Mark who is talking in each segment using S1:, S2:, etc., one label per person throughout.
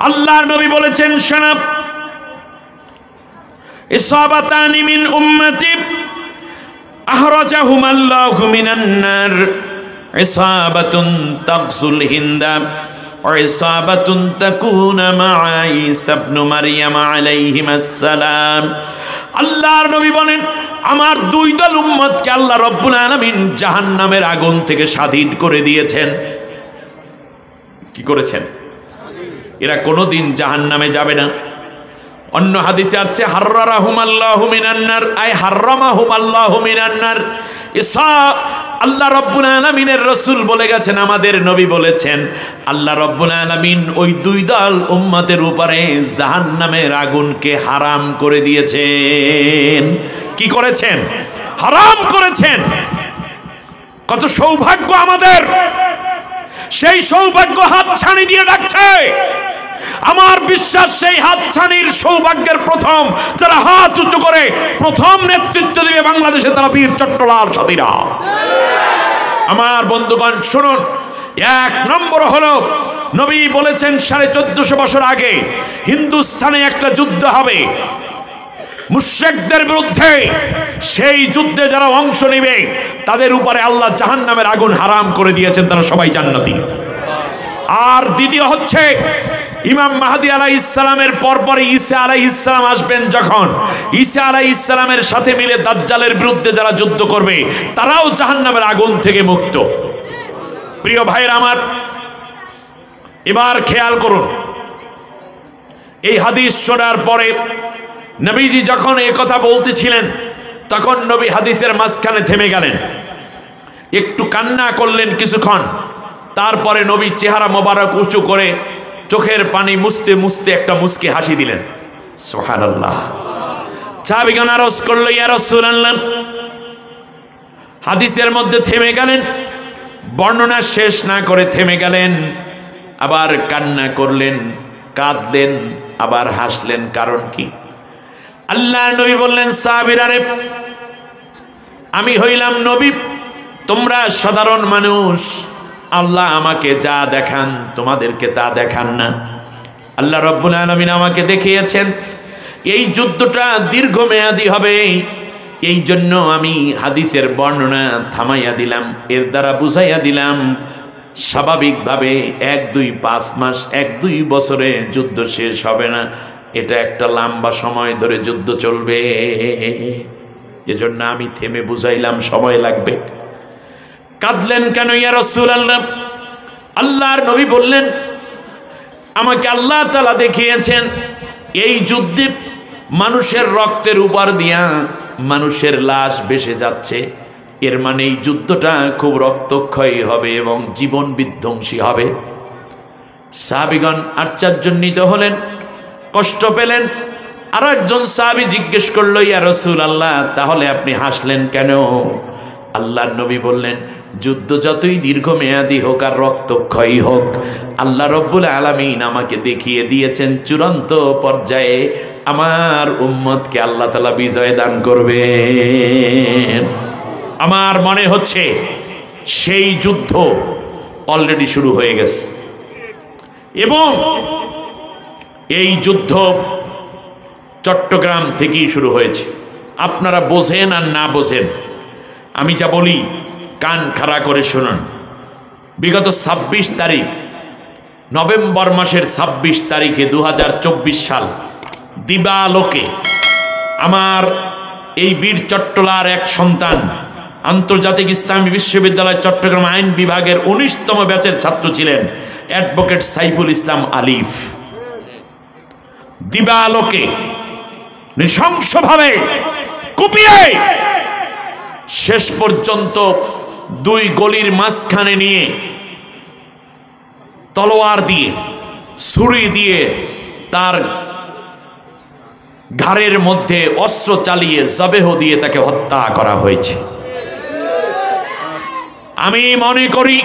S1: আল্লাহর নবী বলেছেন, শোনো, ইসাবাতানি মিন উম্মতি আহরাজাহুমাল্লাহু মিনান নার, ইসাবাতুন তাগসুল হিন্দা ওয়া ইসাবাতুন তাকুনা মা'a ঈসা ইবনে মারইয়াম আলাইহিমাস সালাম। আল্লাহর নবী বলেন, আমার দুই দল উম্মতকে আল্লাহ রাব্বুল আলামিন জাহান্নামের আগুন থেকে স্বাধীন করে দিয়েছেন। কি করেছেন? এরা কোনোদিন জাহান্নামে যাবে না। অন্য হাদিসে আছে হাররাহুমাল্লাহু মিনান নার, আই হাররামাহুমাল্লাহু মিনান নার। ঈসা আল্লাহ রাব্বুল আলামিনের রাসূল বলে গেছেন, আমাদের নবী বলেছেন, আল্লাহ রাব্বুল আলামিন ওই দুই দল উম্মতের উপরে জাহান্নামের আগুনকে হারাম করে দিয়েছেন। কি করেছেন? হারাম করেছেন। কত সৌভাগ্য আমাদের! সেই সৌভাগ্য হাতছানি দিয়ে ডাকছে। আমার বিশ্বাস সেই হাতছানির সৌভাগ্যের প্রথম যারা হাত উঁচু করে প্রথম নেতৃত্ব দিবে বাংলাদেশে, তারা বীর চট্টলাল সাথীরা। আমার বন্ধুগণ শুনুন, এক নম্বর হলো নবী বলেছেন 1450 বছর আগে হিন্দুস্তানে একটা যুদ্ধ হবে মুশরিকদের বিরুদ্ধে। সেই যুদ্ধে যারা অংশ নেবে তাদের উপরে আল্লাহ জাহান্নামের আগুন হারাম করে দিয়েছেন, তারা সবাই জান্নাতি। আর দ্বিতীয় হচ্ছে, ইমাম মাহদী আলাইহিস সালামের পরপরই ঈসা আলাইহিস সালাম আসবেন। যখন ঈসা আলাইহিস সালামের সাথে মিলে দাজ্জালের বিরুদ্ধে যারা যুদ্ধ করবে তারাও জাহান্নামের আগুন থেকে মুক্ত। প্রিয় ভাইরা আমার, এবার খেয়াল করুন, এই হাদিস শোনার পরে নবীজি যখন এই কথা বলতেছিলেন তখন নবী হাদিসের মাঝখানে থেমে গেলেন, একটু কান্না করলেন কিছুক্ষণ। তারপরে নবী চেহারা মোবারক উঁচু করে চোখের পানি মুছতে মুছতে একটা মুচকি হাসি দিলেন। সুবহানাল্লাহ। সাহাবীগণ আরজ করল, ইয়া রাসূলুল্লাহ। হাদিসের মধ্যে থেমে গেলেন, বর্ণনা শেষ না করে থেমে গেলেন, আবার কান্না করলেন, কাঁদলেন, আবার হাসলেন। কারণ কি? আল্লাহর নবী বললেন, সাহাবীরা রে, আমি হইলাম নবী, তোমরা সাধারণ মানুষ। আল্লাহ আমাকে যা দেখান তোমাদেরকে তা দেখান না। আল্লাহ রাব্বুল আলামিন আমাকে দেখিয়েছেন এই যুদ্ধটা দীর্ঘমেয়াদী হবে, এই জন্য আমি হাদিসের বর্ণনা থামাইয়া দিলাম, এর দ্বারা বুঝাইয়া দিলাম স্বাভাবিকভাবে 1-2-5 মাস 1-2 বছরে যুদ্ধ শেষ হবে না, এটা একটা লম্বা সময় ধরে যুদ্ধ চলবে। এজন্য আমি থেমে বুঝাইলাম সময় লাগবে। কাঁদলেন কেন ইয়া রাসূলুল্লাহ? আল্লাহর নবী বললেন, আমাকে আল্লাহ তাআলা দেখিয়েছেন এই যুদ্ধে মানুষের রক্তের উপর দিয়া মানুষের লাশ ভেসে যাচ্ছে, এর মানে এই যুদ্ধটা খুব রক্তক্ষয়ী হবে এবং জীবন বিধ্বংসী হবে। সাহাবীগণ আশ্চর্যান্বিত হলেন, কষ্ট পেলেন। আর একজন সাহাবী জিজ্ঞেস করলো, ইয়া রাসূলুল্লাহ, তাহলে আপনি হাসলেন কেন? আল্লাহর নবী বললেন, যুদ্ধ যতই দীর্ঘমেয়াদী হোক আর রক্তক্ষয়ী হোক, আল্লাহ রাব্বুল আলামিন আমাকে দেখিয়ে দিয়েছেন চূড়ান্ত পর্যায়ে আমার উম্মতকে আল্লাহ তাআলা বিজয় দান করবেন। আমার মনে হচ্ছে সেই যুদ্ধ অলরেডি শুরু হয়ে গেছে এবং এই যুদ্ধ চট্টগ্রাম থেকেই শুরু হয়েছে। আপনারা বোঝেন আর না বোঝেন, আমি যা বলি কান খাড়া করে শুনুন। বিগত 26 তারিখ, নভেম্বর মাসের 26 তারিখে 2024 সাল দিবালোকে আমার এই বীর চট্টলার এক সন্তান আন্তর্জাতিক ইসলামী বিশ্ববিদ্যালয় চট্টগ্রাম আইন বিভাগের 19তম ব্যাচের ছাত্র ছিলেন অ্যাডভোকেট সাইফুল ইসলাম আলিফ। দিবালোকে নৃশংসভাবে কুপিয়ে শেষ পর্যন্ত 2 গলির মাঝখানে নিয়ে তলোয়ার দিয়ে ছুরি দিয়ে তার ঘাড়ের মধ্যে অস্ত্র চালিয়ে জবেহ দিয়ে তাকে হত্যা করা হয়েছে। আমি মনে করি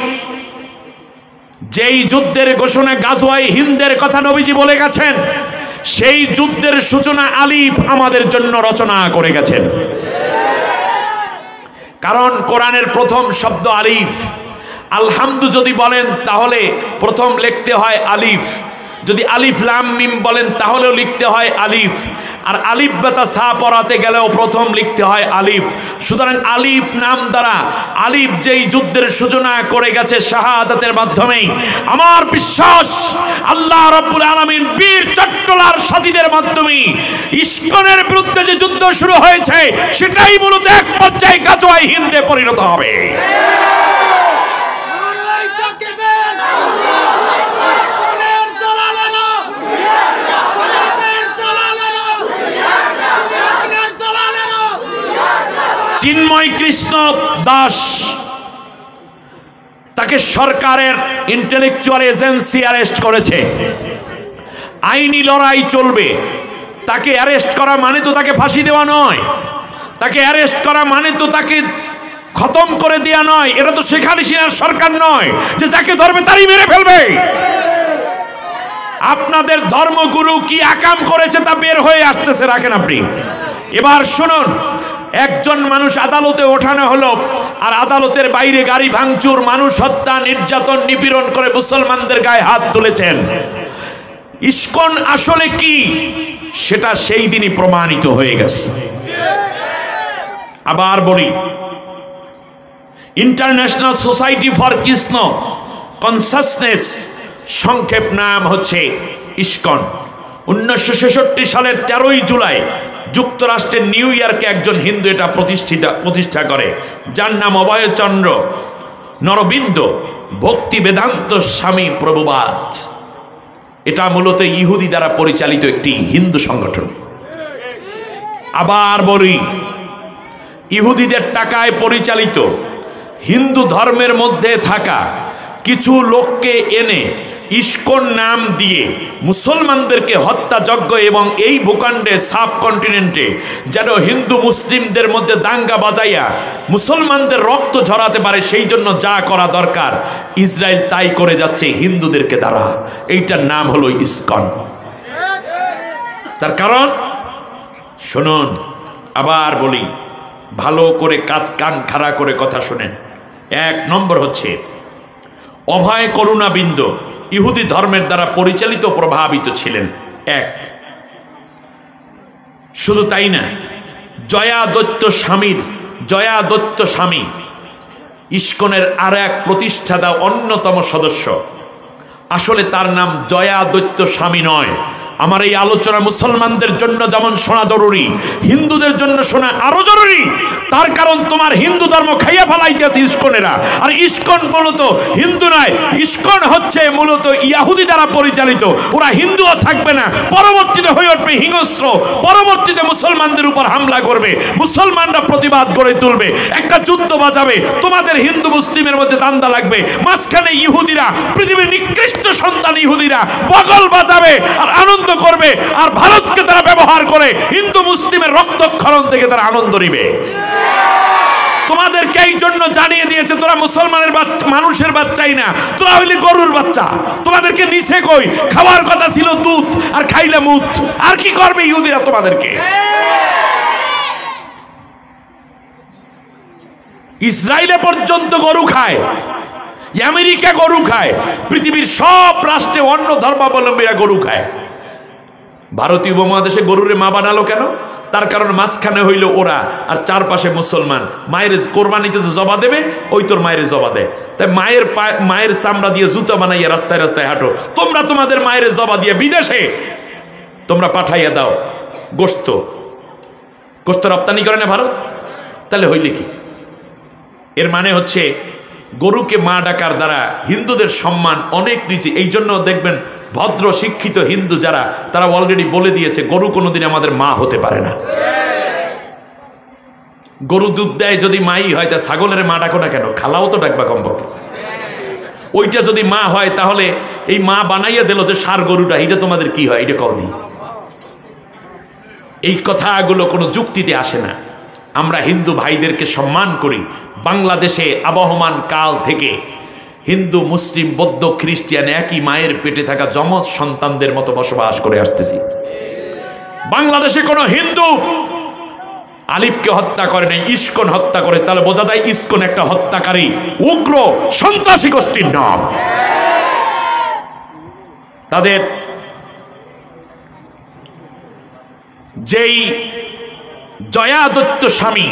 S1: যেই যুদ্ধের ঘোষণা গাজওয়ায়ে হিন্দের কথা নবীজি বলে গেছেন, সেই যুদ্ধের সূচনা আলিফ আমাদের জন্য রচনা করে গেছেন। কারণ কোরআনের প্রথম শব্দ আলিফ। আলহামদু যদি বলেন তাহলে প্রথম লিখতে হয় আলিফ, যদি আলিফ লাম মিম বলেন তাহলেও লিখতে হয় আলিফ, আর আলিফ বেতা সা পড়াতে গেলেও প্রথম লিখতে হয় আলিফ। সুতরাং আলিফ নাম দ্বারা আলিফ যেই যুদ্ধের সূচনা করে গেছে শাহাদাতের মাধ্যমেই, আমার বিশ্বাস আল্লাহ রাব্বুল আলামিন বীর চট্টলার সাথীদের মাধ্যমে ইস্কনের বিরুদ্ধে যে যুদ্ধ শুরু হয়েছে সেটাই মূলত এক পর্যায়ে গাজওয়ায়ে হিন্দে পরিণত হবে। চিন্ময় কৃষ্ণ দাস, তাকে সরকারের ইন্টেলেকচুয়াল এজেন্সি অ্যারেস্ট করেছে। আইনি লড়াই চলবে। তাকে অ্যারেস্ট করা মানে তো তাকে ফাঁসি দেওয়া নয়, তাকে অ্যারেস্ট করা মানে তো তাকে খতম করে দেওয়া নয়। এটা তো শেখ হাসিনার সরকার নয় যে যাকে ধরবে তারই মেরে ফেলবে। আপনাদের ধর্মগুরু কি আকাম করেছে তা বের হয়ে আসতেছে, রাখেন আপনি। এবার শুনুন, একজন মানুষ আদালতে ওঠানো হলো, আর আদালতের বাইরে গাড়ি ভাঙচুর, মানুষ হত্যা, নির্যাতন, নিপীড়ন করে মুসলমানদের গায়ে হাত তুলেছেন। ইস্কন আসলে কি সেটা সেই দিনই প্রমাণিত হয়ে গেছে। আবার বলি, international society for Krishna consciousness, সংক্ষেপ নাম হচ্ছে ইস্কন। 1966 সালের 13ই জুলাই যুক্তরাষ্ট্রের নিউ ইয়র্কে একজন হিন্দু এটা প্রতিষ্ঠা করে, যার নাম অভয়চন্দ্র নরবিন্দ ভক্তি বেদান্ত স্বামী প্রভুপাদ। এটা মূলত ইহুদি দ্বারা পরিচালিত একটি হিন্দু সংগঠন। আবার বলি, ইহুদিদের টাকায় পরিচালিত হিন্দু ধর্মের মধ্যে থাকা কিছু লোককে এনে ইস্কন নাম দিয়ে মুসলমানদেরকে হত্যাযজ্ঞ এবং এই ভূখণ্ডে সাবকন্টিনেন্টে যেন হিন্দু মুসলিমদের মধ্যে দাঙ্গা বাজাইয়া মুসলমানদের রক্ত ঝরাতে পারে, সেই জন্য যা করা দরকার ইসরায়েল তাই করে যাচ্ছে হিন্দুদেরকে দ্বারা। এইটার নাম হলো ইস্কন। তার কারণ শুনুন, আবার বলি, ভালো করে কান খাড়া করে কথা শুনেন। 1 নম্বর হচ্ছে অভয় করুণাবিন্দ ইহুদি ধর্মের দ্বারা পরিচালিত প্রভাবিত ছিলেন। 1 শুধু তাই না, জয়া দত্ত স্বামী ইস্কনের আর এক প্রতিষ্ঠাতা অন্যতম সদস্য। আসলে তার নাম জয়া দত্ত স্বামী নয়। আমার এই আলোচনা মুসলমানদের জন্য যেমন শোনা জরুরি, হিন্দুদের জন্য শোনা আরো জরুরি। তার কারণ তোমার হিন্দু ধর্ম খাইয়া ফেলাইতেছে ইস্কনেরা। আর ইস্কন মূলত হিন্দু নয়, ইস্কন হচ্ছে মূলত ইয়াহুদি দ্বারা পরিচালিত। ওরা হিন্দুও থাকবে না, পরবর্তীতে হয়ে উঠবে হিংস্র, পরবর্তীতে মুসলমানদের উপর হামলা করবে, মুসলমানরা প্রতিবাদ গড়ে তুলবে, একটা যুদ্ধ বাজাবে, তোমাদের হিন্দু মুসলিমের মধ্যে দাঙ্গা লাগবে, মাঝখানে ইহুদিরা, পৃথিবীর নিকৃষ্ট সন্তান ইহুদিরা বগল বাজাবে আর আনন্দ করবে, আর ভারতকে তারা ব্যবহার করে হিন্দু মুসলিমের রক্তক্ষরণ থেকে তারা আনন্দ নিবে। তোমাদেরকে এই জন্য জানিয়ে দিয়েছে তোরা মুসলমানের মানুষের বাচ্চাই না, তোরা হইলে গরুর বাচ্চা। তোমাদেরকে নিচে কই খাওয়ার কথা ছিল দুধ, আর খাইলে মুত। আর কি করবে ইহুদিরা তোমাদেরকে? ইসরায়েলে পর্যন্ত গরু খায়, আমেরিকা গরু খায়, পৃথিবীর সব রাষ্ট্রে অন্য ধর্মাবলম্বীরা গরু খায়। ভারতীয় উপমহাদেশে গরুরে মা বানালো কেন? তার কারণ মাঝখানে হইল ওরা আর চারপাশে মুসলমান। মায়ের কোরবানিতে তো জবা দেবে, ওই তোর মায়ের জবা দেয়। তাই মায়ের চামড়া দিয়ে জুতা বানাইয়া রাস্তায় রাস্তায় হাঁটো। তোমরা তোমাদের মায়ের জবা দিয়ে বিদেশে তোমরা পাঠাইয়া দাও গোস্ত রপ্তানি করে না ভারত। তাহলে হইলে কি? এর মানে হচ্ছে গরুকে মা ডাকার দ্বারা হিন্দুদের সম্মান অনেক নিচে। এই জন্য দেখবেন ভদ্র শিক্ষিত হিন্দু যারা, তারা অলরেডি বলে দিয়েছে গরু কোনোদিন আমাদের মা হতে পারে না। গরু দুধ দেয় যদি মাই হয়, তা ছাগলের মা ডাকো না কেন? খালাও তো ডাকবা কমপক্ষে। ওইটা যদি মা হয় তাহলে এই মা বানাইয়া দিল যে ষাঁড় গরুটা, এটা তোমাদের কি হয়? এটা কদি? এই কথাগুলো কোনো যুক্তিতে আসে না। আমরা হিন্দু ভাইদেরকে সম্মান করি। বাংলাদেশে আবহমান কাল থেকে হিন্দু মুসলিম বৌদ্ধ খ্রিস্টান একই মায়ের পেটে থাকা যমজ সন্তানদের মতো বসবাস করে আসতেছি। বাংলাদেশে কোনো হিন্দু আলিফকে হত্যা করে নাই, ইস্কন হত্যা করে। তাহলে বোঝা যায় ইস্কন একটা হত্যাকারী উগ্র সন্ত্রাসী গোষ্ঠীর নাম। তাদের যেই জয়া দত্ত স্বামী,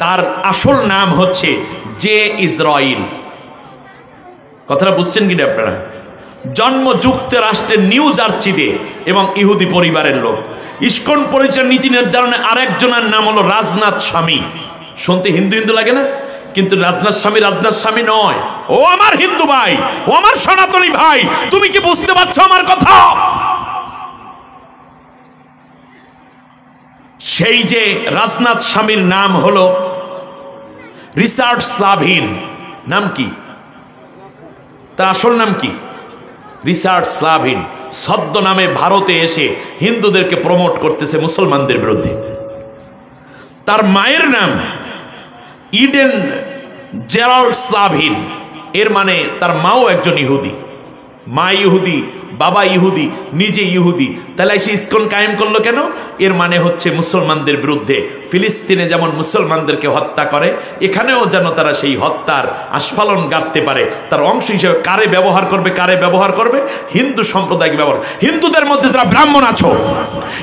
S1: তার আসল নাম হচ্ছে জে ইসরাইল। কথাটা বুঝছেন কিনা আপনারা? জন্ম যুক্তরাষ্ট্রের নিউ জার্সিতে এবং ইহুদি পরিবারের লোক। ইস্কন পরিচয় নীতি নির্ধারণে আরেকজনের নাম হলো রাজনাথ স্বামী। শুনতে হিন্দু হিন্দু লাগে না? কিন্তু রাজনাথ স্বামী নয়। ও আমার হিন্দু ভাই, ও আমার সনাতনী ভাই, তুমি কি বুঝতে পারছো আমার কথা? সেই যে রাজনাথ স্বামীর নাম হলো রিচার্ড স্লাভিন। নাম কি? তার আসল নাম কি? রিচার্ড স্লাভিন। ছদ্ম নামে ভারতে এসে হিন্দুদেরকে প্রমোট করতেছে মুসলমানদের বিরুদ্ধে। তার মায়ের নাম ইডেন জেরাল্ড স্লাভিন। এর মানে তার মাও একজন ইহুদি, মা ইহুদি, বাবা ইহুদি, নিজে ইহুদি। তাহলে সে ইস্কন কায়েম করলো কেন? এর মানে হচ্ছে মুসলমানদের বিরুদ্ধে। ফিলিস্তিনে যেমন মুসলমানদেরকে হত্যা করে, এখানেও যেন তারা সেই হত্যার আস্ফালন গাড়তে পারে। তার অংশ হিসেবে কারে ব্যবহার করবে? হিন্দু সম্প্রদায়কে ব্যবহার। হিন্দুদের মধ্যে যারা ব্রাহ্মণ আছো,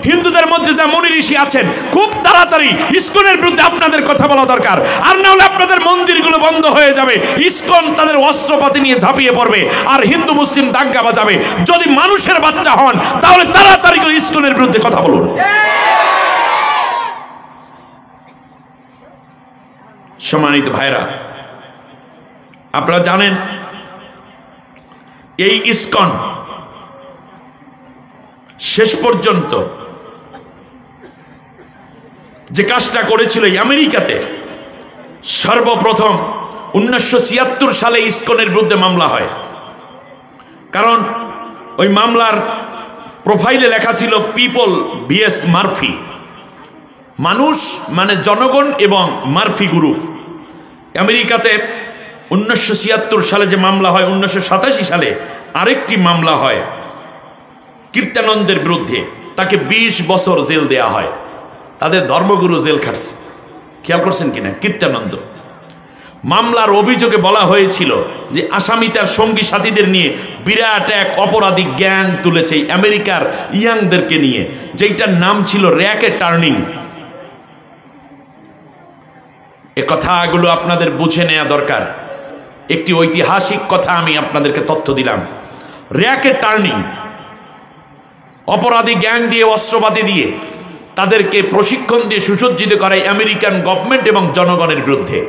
S1: হিন্দুদের মধ্যে যারা মুনি ঋষি আছেন, খুব তাড়াতাড়ি ইস্কনের বিরুদ্ধে আপনাদের কথা বলা দরকার। আর না হলে আপনাদের মন্দিরগুলো বন্ধ হয়ে যাবে, ইস্কন তাদের অস্ত্রপাতি নিয়ে ঝাঁপিয়ে পড়বে, আর হিন্দু মুসলিম দাঙ্গা বাজাবে। যদি মানুষের বাচ্চা হন তাহলে তাড়াতাড়ি করে ইস্কনের বিরুদ্ধে কথা বলুন। সম্মানিত ভাইরা, আপনারা জানেন এই ইস্কন শেষ পর্যন্ত যে কাজটা করেছিল আমেরিকাতে, সর্বপ্রথম 1976 সালে ইস্কনের বিরুদ্ধে মামলা হয়। কারণ ওই মামলার প্রোফাইলে লেখা ছিল পিপল ভিএস মার্ফি। মানুষ মানে জনগণ এবং মার্ফি গ্রুপ। আমেরিকাতে 1976 সালে যে মামলা হয়, 1987 সালে আরেকটি মামলা হয় কীর্তানন্দের বিরুদ্ধে। তাকে 20 বছর জেল দেয়া হয়। তাদের ধর্মগুরু জেল খাটছে, খেয়াল করছেন কিনা? কীর্তানন্দ। মামলার অভিযোগে বলা হয়েছিল যে আসামি তার সঙ্গী সাথীদের নিয়ে বিরাট এক অপরাধী গ্যাং তুলেছে আমেরিকার ইয়াংদেরকে নিয়ে, যেটার নাম ছিল র্যাকেট টার্নিং। এ কথাগুলো আপনাদের বুঝে নেওয়া দরকার। একটি ঐতিহাসিক কথা আমি আপনাদেরকে তথ্য দিলাম। র্যাকেট টার্নিং, অপরাধী গ্যাং দিয়ে, অস্ত্রপাতি দিয়ে তাদেরকে প্রশিক্ষণ দিয়ে সুসজ্জিত করে আমেরিকান গভর্নমেন্ট এবং জনগণের বিরুদ্ধে।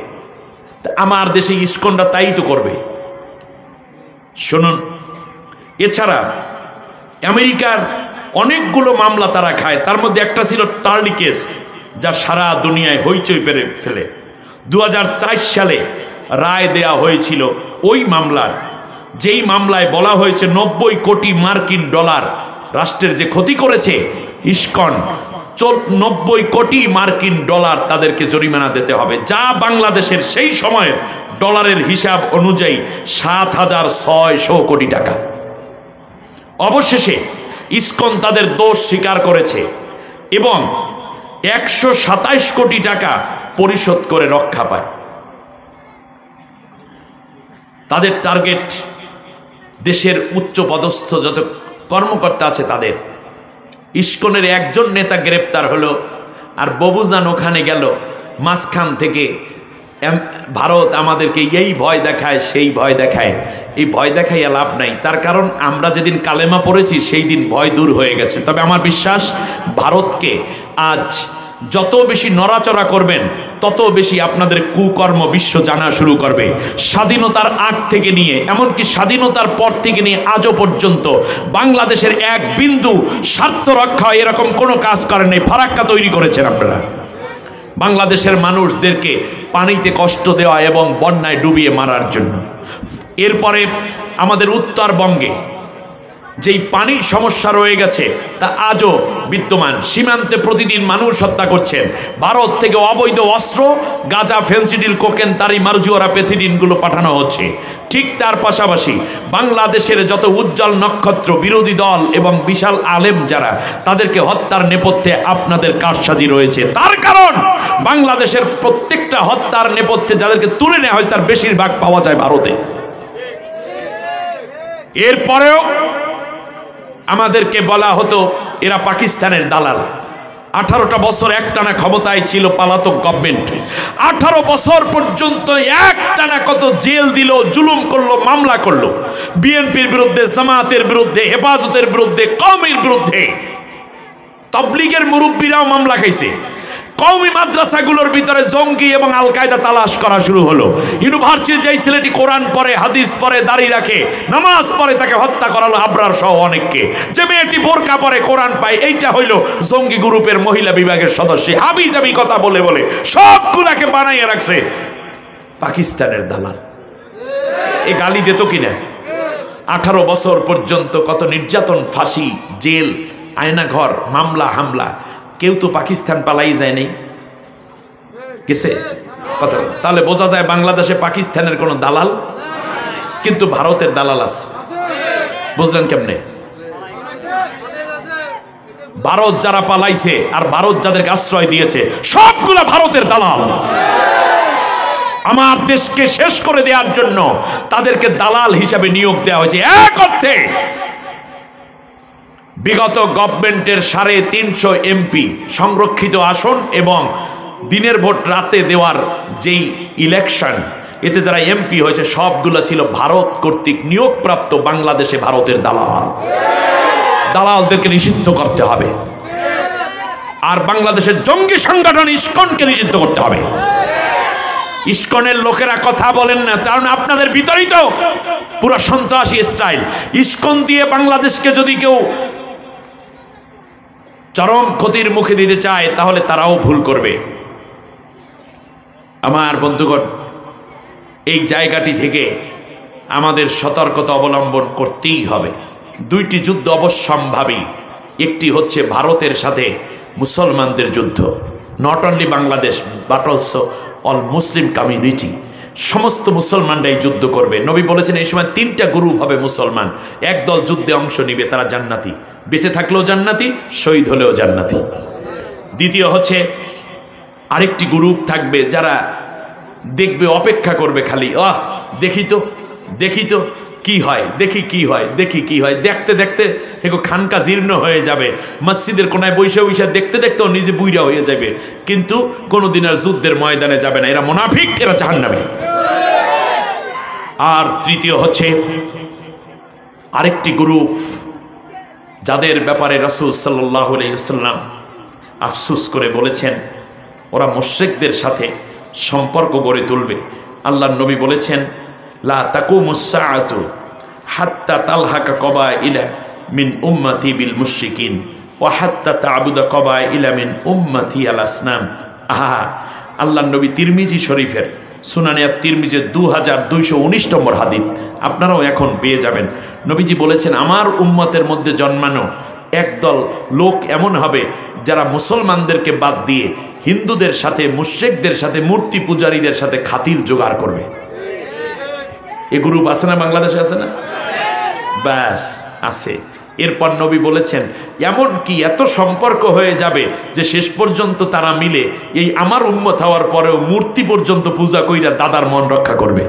S1: আমার দেশে ইস্কনটা তাই তো করবে। শুনুন, এছাড়া আমেরিকার অনেকগুলো মামলা তারা খায়। তার মধ্যে একটা ছিল টার্লি কেস, যা সারা দুনিয়ায় হইচই পেরে ফেলে। 2004 সালে রায় দেয়া হয়েছিল ওই মামলার, যেই মামলায় বলা হয়েছে 90 কোটি মার্কিন ডলার রাষ্ট্রের যে ক্ষতি করেছে ইস্কন, 90 কোটি মার্কিন ডলার তাদেরকে জরিমানা দিতে হবে, যা বাংলাদেশের সেই সময়ের ডলারের হিসাব অনুযায়ী 7600 কোটি টাকা। অবশেষে ইস্কন তাদের দোষ স্বীকার করেছে এবং 127 কোটি টাকা পরিশোধ করে রক্ষা পায়। তাদের টার্গেট দেশের উচ্চপদস্থ যত কর্মকর্তা আছে তাদের। ইস্কনের একজন নেতা গ্রেপ্তার হলো, আর ববুজান ওখানে গেল। মাঝখান থেকে ভারত আমাদেরকে এই ভয় দেখায়, সেই ভয় দেখায়। এই ভয় দেখাইয়া লাভ নাই, তার কারণ আমরা যেদিন কালেমা পড়েছি সেই দিন ভয় দূর হয়ে গেছে। তবে আমার বিশ্বাস, ভারতকে আজ যত বেশি নড়াচড়া করবেন তত বেশি আপনাদের কুকর্ম বিশ্ব জানা শুরু করবে। স্বাধীনতার আগ থেকে নিয়ে এমনকি স্বাধীনতার পর থেকে নিয়ে আজও পর্যন্ত বাংলাদেশের এক বিন্দু স্বার্থ রক্ষা এরকম কোনো কাজ করেন নাই। ফারাক্কা তৈরি করেছেন আপনারা। বাংলাদেশের মানুষদেরকে পানিতে কষ্ট দেওয়া এবং বন্যায় ডুবিয়ে মারার জন্য। এরপরে আমাদের উত্তরবঙ্গে যেই পানির সমস্যা রয়ে গেছে তা আজও বিদ্যমান। সীমান্তে প্রতিদিন মানুষ হত্যা করছেন। ভারত থেকে অবৈধ অস্ত্র, গাঁজা, ফেন্সিডিল, কোকেন, তারি, মারজুয়ারা, পেথিডিনগুলো পাঠানো হচ্ছে। ঠিক তার পাশাপাশি বাংলাদেশের যত উজ্জ্বল নক্ষত্র, বিরোধী দল এবং বিশাল আলেম যারা, তাদেরকে হত্যার নেপথ্যে আপনাদের কারসাজি রয়েছে। তার কারণ বাংলাদেশের প্রত্যেকটা হত্যার নেপথ্যে যাদেরকে তুলে নেওয়া হয় তার বেশিরভাগ পাওয়া যায় ভারতে। এরপরেও আমাদেরকে বলা হতো এরা পাকিস্তানের দালাল। 18টা বছর একটানা ক্ষমতায় ছিল পলাতক গভর্নমেন্ট। 18 বছর পর্যন্ত একটানা কত জেল দিল, জুলুম করলো, মামলা করলো, বিএনপির বিরুদ্ধে, জামাতের বিরুদ্ধে, হেফাজতের বিরুদ্ধে, কওমের বিরুদ্ধে। তাবলীগের মুরব্বীরাও মামলা খাইছে। কওমি মাদ্রাসাগুলোর ভিতরে জঙ্গি এবং আল কায়দা তালাশ করা শুরু হলো। ইউনিভার্সিটির যেই ছেলেটি কোরআন পড়ে, হাদিস পড়ে, দাড়ি রাখে, নামাজ পড়ে, তাকে হত্যা করা হলো, আবরার সহ অনেককে। যে মেয়েটি বোরকা পরে, কোরআন পায়, এইটা হইল জঙ্গি গ্রুপের মহিলা বিভাগের সদস্য। হাবি জাবি কথা বলে বলে সবগুলাকে বানাইয়া রাখছে পাকিস্তানের দালাল। এ গালি দিত কিনা? 18 বছর পর্যন্ত কত নির্যাতন, ফাঁসি, জেল, আয়নাঘর, মামলা, হামলা। কেউ তো পাকিস্তান পালাই যায় নাই, গেছে কথা। তাহলে বোঝা যায় বাংলাদেশে পাকিস্তানের কোনো দালাল, কিন্তু ভারতের দালাল আছে। বুঝলেন কেমনে? ভারত যারা পালাইছে আর ভারত যাদেরকে আশ্রয় দিয়েছে সবগুলা ভারতের দালাল। আমার দেশকে শেষ করে দেওয়ার জন্য তাদেরকে দালাল হিসাবে নিয়োগ দেওয়া হয়েছে। এক অর্থে বিগত গভর্নমেন্টের 350 এমপি সংরক্ষিত আসন এবং দিনের ভোট রাতে দেওয়ার যেই ইলেকশন, এতে যারা এমপি হয়েছে সবগুলো ছিল ভারত কর্তৃক নিয়োগপ্রাপ্ত বাংলাদেশে ভারতের দালাল। দালালদেরকে নিষিদ্ধ করতে হবে। আর বাংলাদেশের জঙ্গি সংগঠন ইসকনকে নিষিদ্ধ করতে হবে। ইসকনের লোকেরা কথা বলেন না, কারণ আপনাদের ভিতরেই তো পুরো সন্ত্রাসী স্টাইল। ইসকন দিয়ে বাংলাদেশকে যদি কেউ চরম ক্ষতির মুখে দিতে চায় তাহলে তারাও ভুল করবে। আমার বন্ধুগণ, এই জায়গাটি থেকে আমাদের সতর্কতা অবলম্বন করতেই হবে। 2টি যুদ্ধ অবশ্যম্ভাবী। একটি হচ্ছে ভারতের সাথে মুসলমানদের যুদ্ধ, not only Bangladesh but also all Muslim community. সমস্ত মুসলমানরাই যুদ্ধ করবে। নবী বলেছেন এই সময় 3টা গ্রুপ হবে মুসলমান। একদল যুদ্ধে অংশ নিবে, তারা জান্নাতি, বেঁচে থাকলেও জান্নাতি, শহীদ হলেও জান্নাতি। দ্বিতীয় হচ্ছে আরেকটি গ্রুপ থাকবে যারা দেখবে, অপেক্ষা করবে, খালি দেখি তো কি হয়, দেখতে দেখতে এগো খানকা জীর্ণ হয়ে যাবে। মসজিদের কোনায় বৈশা দেখতে দেখতেও নিজে বুইরা হয়ে যাবে, কিন্তু কোনোদিন আর যুদ্ধের ময়দানে যাবে না। এরা মুনাফিক, এরা জাহান্নামী। আর তৃতীয় হচ্ছে আরেকটি গ্রুপ যাদের ব্যাপারে রাসূল সাল্লাল্লাহু আলাইহি ওয়াসাল্লাম আফসোস করে বলেছেন ওরা মুশরিকদের সাথে সম্পর্ক গড়ে তুলবে। আল্লাহর নবী বলেছেন লা তাকুমুস সাআতু হাত্তা তালহাকা কবাইলা মিন উম্মতি বিল মুশরিকিন ওয়া হাত্তা তা'বুদা কবাইলা মিন উম্মতি আল আসনাম। আল্লাহর নবী তিরমিজি শরীফের, সুনানে তিরমিজির 2219 নম্বর হাদিস আপনারাও এখন পেয়ে যাবেন। নবীজি বলেছেন আমার উম্মতের মধ্যে জন্মানো একদল লোক এমন হবে যারা মুসলমানদেরকে বাদ দিয়ে হিন্দুদের সাথে, মুশরিকদের সাথে, মূর্তি পূজারীদের সাথে খাতির জোগাড় করবে। এই গ্রুপ আছে না বাংলাদেশে? আছে না? ব্যাস আছে। এরপর নবী বলেছেন এমন কি এত সম্পর্ক হয়ে যাবে যে শেষ পর্যন্ত তারা মিলে এই আমার উম্মত হওয়ার পরেও মূর্তি পর্যন্ত পূজা কইরা দাদার মন রক্ষা করবে।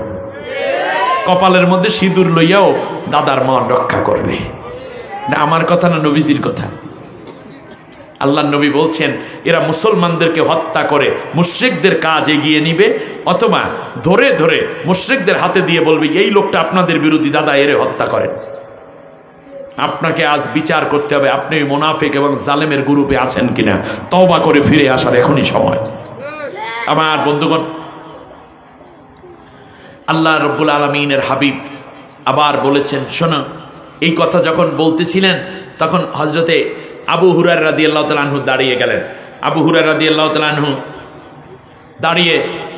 S1: কপালের মধ্যে সিঁদুর লইয়াও দাদার মন রক্ষা করবে। না আমার কথা না, নবীজির কথা। আল্লাহ নবী বলছেন এরা মুসলমানদেরকে হত্যা করে মুশরিকদের কাজ এগিয়ে নিবে, অথবা ধরে ধরে মুশরিকদের হাতে দিয়ে বলবে এই লোকটা আপনাদের বিরোধী, দাদা এরে হত্যা করেন। আপনাকে আজ বিচার করতে হবে আপনি মুনাফিক এবং জালেমের গ্রুপে আছেন কিনা। তওবা করে ফিরে আসার এখনই সময়। আমার বন্ধুগণ, আল্লাহ রাব্বুল আলামিনের হাবিব আবার বলেছেন, শোনো, এই কথা যখন বলতেছিলেন তখন হযরতে আবু হুরায়রা রাদিয়াল্লাহু তাআলা আনহু দাঁড়িয়ে গেলেন। আবু হুরায়রা রাদিয়াল্লাহু তাআলা আনহু দাঁড়িয়ে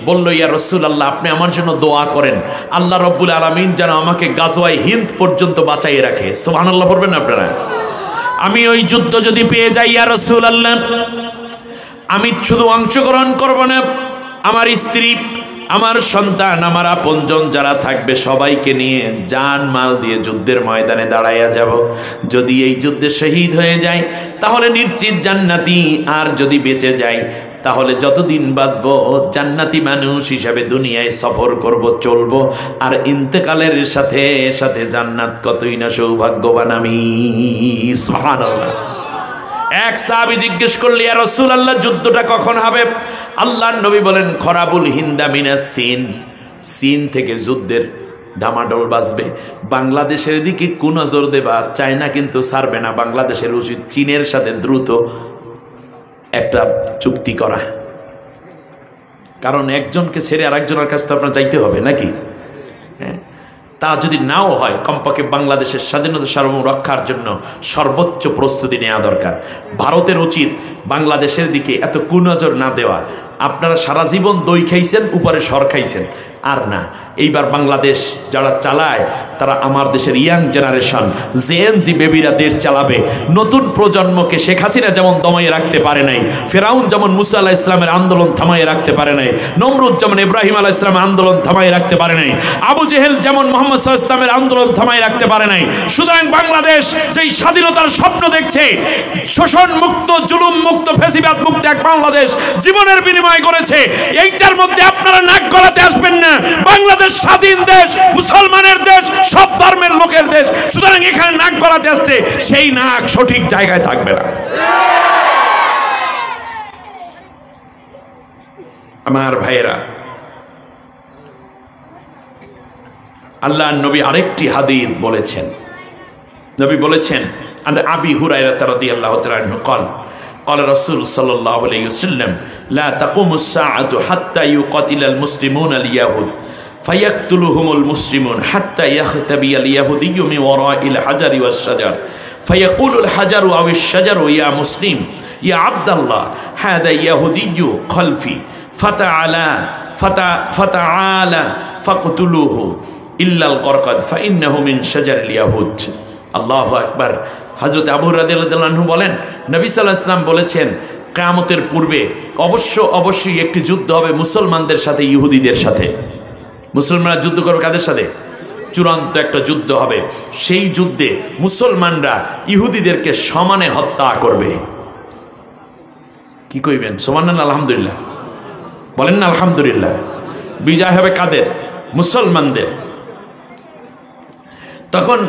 S1: বলল, ইয়া রাসূলুল্লাহ, আপনি আমার জন্য দোয়া করেন, আল্লাহ রাব্বুল আলামিন যেন আমাকে গাজওয়ায়ে হিন্দ পর্যন্ত বাঁচাইয়ে রাখে। সুবহানাল্লাহ পড়বেন আপনারা। আমি ওই যুদ্ধ যদি পেয়ে যাই ইয়া রাসূলুল্লাহ, আমি শুধু অংশগ্রহণ করব না, আমার স্ত্রী, আমার সন্তান, আমার আপনজন যারা থাকবে সবাইকে নিয়ে জান মাল দিয়ে যুদ্ধের ময়দানে দাঁড়াইয়া যাব। যদি এই যুদ্ধে শহীদ হয়ে যায় তাহলে নিশ্চিত জান্নাতি, আর যদি বেঁচে যাই তাহলে যতদিন বাঁচব জান্নাতি মানুষ হিসাবে দুনিয়ায় সফর করব, চলবো। আর ইন্তেকালের সাথে সাথে জান্নাত কতই না সৌভাগ্যবান আমি। সুবহানাল্লাহ। এক সাহাবী জিজ্ঞেস করলেন, ইয়া রাসূলুল্লাহ, যুদ্ধটা কখন হবে? আল্লাহর নবী বলেন, খরাবুল হিন্দা মিনাস সিন, সিন থেকে যুদ্ধের ডামাডোল বাজবে। বাংলাদেশের দিকে কোন নজর দেবা? চায়না কিন্তু ছাড়বে না। বাংলাদেশের উচিত চীনের সাথে দ্রুত একটা চুক্তি করা, কারণ একজনকে ছেড়ে আরেকজনের কাছে তো আপনার যাইতে হবে নাকি? হ্যাঁ, তা যদি নাও হয়, কমপক্ষে বাংলাদেশের স্বাধীনতা সার্বভৌম রক্ষার জন্য সর্বোচ্চ প্রস্তুতি নেওয়া দরকার। ভারতের উচিত বাংলাদেশের দিকে এত কুনজর না দেওয়া। আপনারা সারা জীবন দই খাইছেন, উপরে সর খাইছেন, আর না। এইবার বাংলাদেশ যারা চালায় তারা আমার দেশের ইয়াং জেনারেশন, জেএনজি বেবিরা দেশ চালাবে। নতুন প্রজন্মকে শেখ হাসিনা যেমন দমাইয়ে রাখতে পারে নাই, ফেরাউন যেমন মুসা আলাইহিস ইসলামের আন্দোলন থামাইয়ে রাখতে পারে নাই, নমরুদ যেমন ইব্রাহিম আলাইহিস ইসলামের আন্দোলন থামাইয়ে রাখতে পারে নাই, আবু জেহেল যেমন মুহাম্মদ সাল্লাল্লাহু আলাইহি ইসলামের আন্দোলন থামাইয়ে রাখতে পারে নাই। সুতরাং বাংলাদেশ যেই স্বাধীনতার স্বপ্ন দেখছে, শোষণ মুক্ত, জুলুম মুক্ত, ফ্যাসিবাদ মুক্ত এক বাংলাদেশ জীবনের বিনিময় করেছে, এইটার মধ্যে আপনারা নাক গলাতে আসবেন না। বাংলাদেশ স্বাধীন দেশ, মুসলমানের দেশ, সব ধর্মের লোকের দেশ। সুতরাং এখানে নাক গলাতে আসছে, সেই নাক সঠিক জায়গায় থাকবে না। আমার ভাইয়েরা, আল্লাহর নবী আরেকটি হাদিস বলেছেন। নবী বলেছেন, আন আবি হুরায়রা রাদিয়াল্লাহু তাআলা আনহু قال قال رسول صلى الله عليه وسلم لا تقوم الساعة حتى يقاتل المسلمون اليهود فيقتلهم المسلمون حتى يختبي اليهودي من وراء الحجر والشجر فيقول الحجر أو الشجر يا مسلم يا عبد الله هذا يهودي خلفي فتعالى فاقتلوه إلا القرقد فإنه من شجر اليهود। আল্লাহু আকবার। হযরত আবু হুরায়রা রাদিয়াল্লাহু আনহু বলেন, নবী সাল্লাল্লাহু আলাইহি ওয়াসাল্লাম বলেছেন, কিয়ামতের পূর্বে অবশ্যই একটি যুদ্ধ হবে মুসলমানদের সাথে, ইহুদিদের সাথে। মুসলমানরা যুদ্ধ করবে কাদের সাথে? চূড়ান্ত একটা যুদ্ধ হবে। সেই যুদ্ধে মুসলমানরা ইহুদিদেরকে সমানে হত্যা করবে। কি কইবেন? সুবহানাল্লাহ, আলহামদুলিল্লাহ বলেন না? আলহামদুলিল্লাহ। বিজয় হবে কাদের? মুসলমানদের। তখন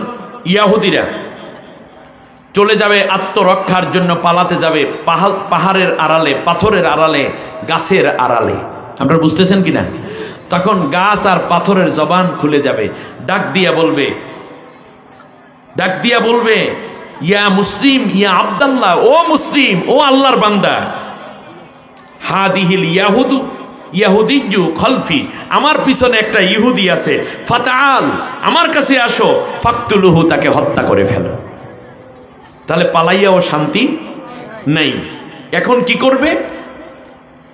S1: ইয়াহুদিরা চলে যাবে আত্মরক্ষার জন্য, পালাতে যাবে পাহাড়ের আড়ালে, পাথরের আড়ালে, গাছের আড়ালে। আপনারা বুঝতেছেন কিনা? তখন গাছ আর পাথরের জবান খুলে যাবে, ডাক দিয়া বলবে ইয়া মুসলিম ইয়া আব্দুল্লাহ, ও মুসলিম, ও আল্লাহর বান্দা, হাদিহিল ইয়াহুদিয়্যু খলফি, আমার পিছনে একটা ইহুদি আছে, ফাতাল, আমার কাছে আসো, ফাকতুলুহু, তাকে হত্যা করে ফেলো। তাহলে পালাইয়াও শান্তি নেই। এখন কি করবে?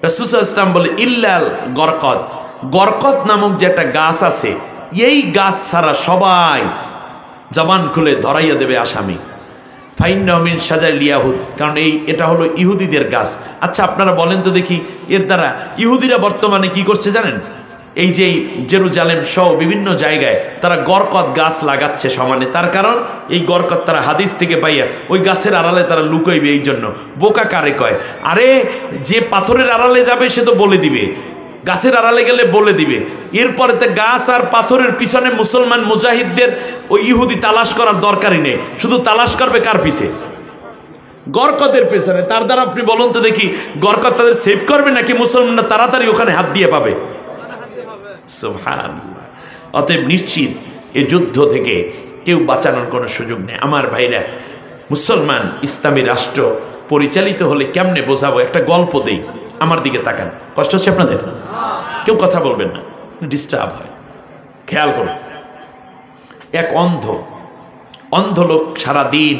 S1: রাসূল সাল্লাল্লাহু আলাইহি ওয়াসাল্লাম বলে, ইল্লাল গরকদ, গরকদ নামক যে একটা গাছ আছে, এই গাছ ছাড়া সবাই জবান খুলে ধরাইয়া দেবে আসামি। ফাইন্নাহু মিন শাজারিল ইয়াহুদ, কারণ এটা হলো ইহুদিদের গাছ। আচ্ছা, আপনারা বলেন তো দেখি, এর দ্বারা ইহুদিরা বর্তমানে কি করছে জানেন? এই যে জেরুজালেম সহ বিভিন্ন জায়গায় তারা গরকদ গাছ লাগাচ্ছে সমানে। তার কারণ এই গরকদ তারা হাদিস থেকে পাইয়া ওই গাছের আড়ালে তারা লুকাইবে। এই জন্য বোকা কারে কয়? আরে যে পাথরের আড়ালে যাবে সে তো বলে দিবে, গাছের আড়ালে গেলে বলে দিবে। এরপরে তো গাছ আর পাথরের পিছনে মুসলমান মুজাহিদদের ওই ইহুদি তালাশ করার দরকারই নেই, শুধু তালাশ করবে কার পিছে? গরকদের পেছনে। তার দ্বারা আপনি বলুন তো দেখি, গরকদ তাদের সেভ করবে নাকি মুসলমানরা তাড়াতাড়ি ওখানে হাত দিয়ে পাবে? সুবহানাল্লাহ। অতএব নিশ্চিত এই যুদ্ধ থেকে কেউ বাঁচানোর কোনো সুযোগ নেই। আমার ভাইরা, মুসলমান ইসলামী রাষ্ট্র পরিচালিত হলে কেমনে বোঝাবো? একটা গল্প দেই। আমার দিকে তাকান। কষ্ট হচ্ছে আপনাদের? কেউ কথা বলবেন না, ডিস্টার্ব হয়। খেয়াল করুন, এক অন্ধ লোক সারাদিন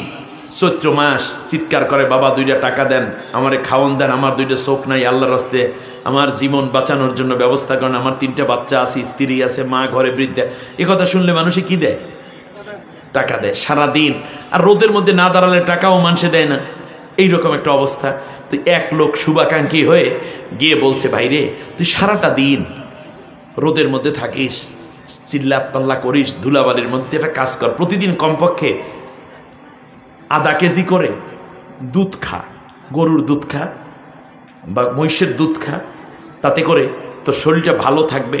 S1: চৈত্র মাস চিৎকার করে, বাবা 2টা টাকা দেন, আমারে খাওয়ান দেন, আমার 2টা চোখ নাই, আল্লাহর রাস্তায় আমার জীবন বাঁচানোর জন্য ব্যবস্থা করেন, আমার 3টা বাচ্চা আছে, স্ত্রী আছে, মা ঘরে বৃদ্ধা। এ কথা শুনলে মানুষে কি দেয়? টাকা দেয় সারাদিন। আর রোদের মধ্যে না দাঁড়ালে টাকাও মানুষে দেয় না। এইরকম একটা অবস্থা। তো এক লোক শুভাকাঙ্ক্ষী হয়ে গিয়ে বলছে, ভাইরে, তুই সারাটা দিন রোদের মধ্যে থাকিস, চিল্লা পাল্লা করিস, ধুলাবালির মধ্যে, একটা কাজ কর, প্রতিদিন কমপক্ষে আধা কেজি করে দুধ খা, গরুর দুধ খা বা মহিষের দুধ খা, তাতে করে তোর শরীরটা ভালো থাকবে,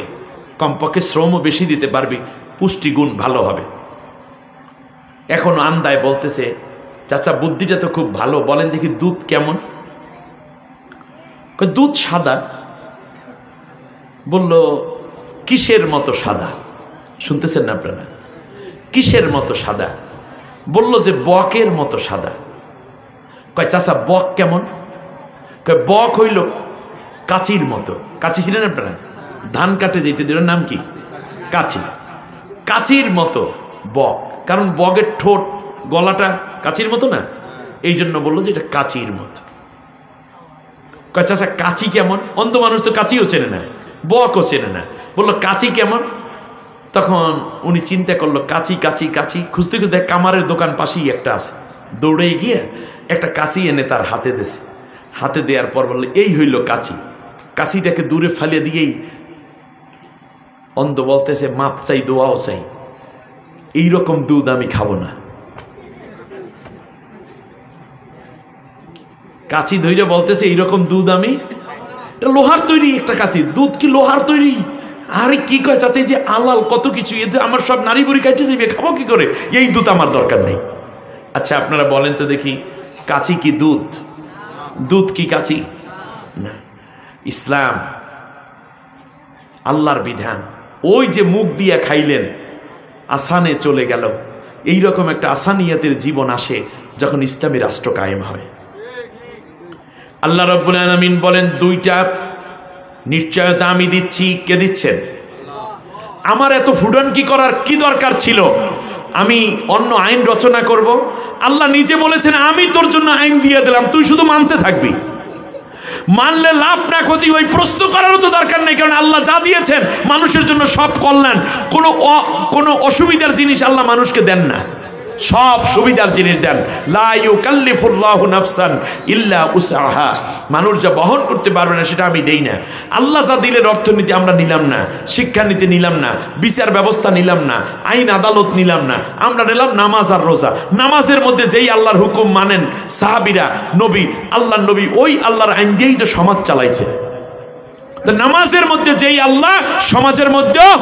S1: কমপক্ষে শ্রমও বেশি দিতে পারবি, পুষ্টিগুণ ভালো হবে। এখনো আন্দায় বলতেছে, চাচা বুদ্ধিটা তো খুব ভালো, বলেন দেখি দুধ কেমন? দুধ সাদা। বলল কিসের মতো সাদা? শুনতেছেন না আপনারা? কিসের মতো সাদা? বলল যে বকের মতো সাদা। কয় চাচা বক কেমন? কয় বক হইল কাচির মতো। কাচি ছিলেন আপনারা? ধান কাটে যেটা, যেটার নাম কি? কাচি। কাচির মতো বক, কারণ বকের ঠোঁট গলাটা কাচির মতো না, এই জন্য বললো যে এটা কাচির মতো। কয় চাচা কাচি কেমন? অন্ধ মানুষ তো কাচিও চেনে না, বকও চেনে না। বললো কাচি কেমন? তখন উনি চিন্তা করলো কাচি কাচি কাচি, খুঁজতে খুঁজতে কামারের দোকান পাশেই একটা আছে, দৌড়ে গিয়ে একটা কাচি এনে তার হাতে দিয়েছে। হাতে দেওয়ার পর বললো এই হইল কাচি। কাচিটাকে দূরে ফেলে দিয়েই অন্ধ বলতেছে মাপ চাই, দোয়াও চাই, এইরকম দুধ আমি খাবো না। কাচি ধৈর্য বলতেছে এইরকম দুধ আমি, এটা লোহার তৈরি একটা কাচি, দুধ কি লোহার তৈরি? আরে কি কয় চাচা, যে আলাল কত কিছু, এতে আমার সব নারী বুড়ি কাটে যাবে, খাবো কি করে? এই দুধ আমার দরকার নেই। আচ্ছা আপনারা বলেন তো দেখি, কাচি কি দুধ? দুধ কি কাচি? না। ইসলাম আল্লাহর বিধান। ওই যে মুখ দিয়া খাইলেন, আসানে চলে গেল। এইরকম একটা আসানিয়াতের জীবন আসে যখন ইসলামী রাষ্ট্র কায়েম হয়। আল্লাহ রাব্বুল আলামিন বলেন দুইটা নিশ্চয়তা আমি দিচ্ছি। কে দিচ্ছেন? আমার এত ফুডানকি করার কি দরকার ছিল? আমি অন্য আইন রচনা করব? আল্লাহ নিজে বলেছেন আমি তোর জন্য আইন দিয়ে দিলাম, তুই শুধু মানতে থাকবি। মানলে লাভ না ক্ষতি, ওই প্রশ্ন করারও তো দরকার নেই, কারণ আল্লাহ যা দিয়েছেন মানুষের জন্য সব কল্যাণ। কোনো অসুবিধার জিনিস আল্লাহ মানুষকে দেন না, সব সুবিধার জিনিস দেন। লা ইউকাল্লিফুল্লাহু নাফসান ইল্লা উসআহা। মানুষ যা বহন করতে পারবে না সেটা আমি দেই না। আল্লাহ যা দিলেন অর্থনীতি আমরা নিলাম না, শিক্ষানীতি নিলাম না, বিচার ব্যবস্থা নিলাম না, আইন আদালত নিলাম না, আমরা নিলাম নামাজ আর রোজা। নামাজের মধ্যে যেই আল্লাহর হুকুম মানেন সাহাবীরা, নবী, আল্লাহর নবী ওই আল্লাহর আইন দিয়েই তো সমাজ চালাইছে। তো নামাজের মধ্যে যেই আল্লাহ, সমাজের মধ্যেও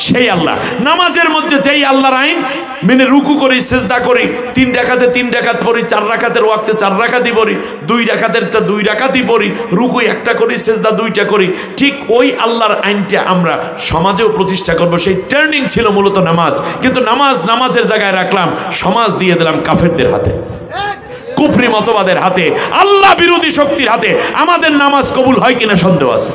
S1: সেই আল্লাহ। নামাজের মধ্যে যেই আল্লাহর আইন মেনে রুকু করি, সেজদা করি, 3 রাকাতে 3 রাকাত পড়ি, 4 রাকাতের ওয়াক্তে 4 রাকাতই পড়ি, 2 রাকাতের 2 রাকাতই পড়ি, রুকু একটা করি, সেজদা 2টা করি, ঠিক ওই আল্লাহর আইনটা আমরা সমাজেও প্রতিষ্ঠা করব। সেই টার্নিং ছিল মূলত নামাজ। কিন্তু নামাজের জায়গায় রাখলাম, সমাজ দিয়ে দিলাম কাফেরদের হাতে, কুফরি মতবাদের হাতে, আল্লাহ বিরোধী শক্তির হাতে। আমাদের নামাজ কবুল হয় কিনা সন্দেহ আছে।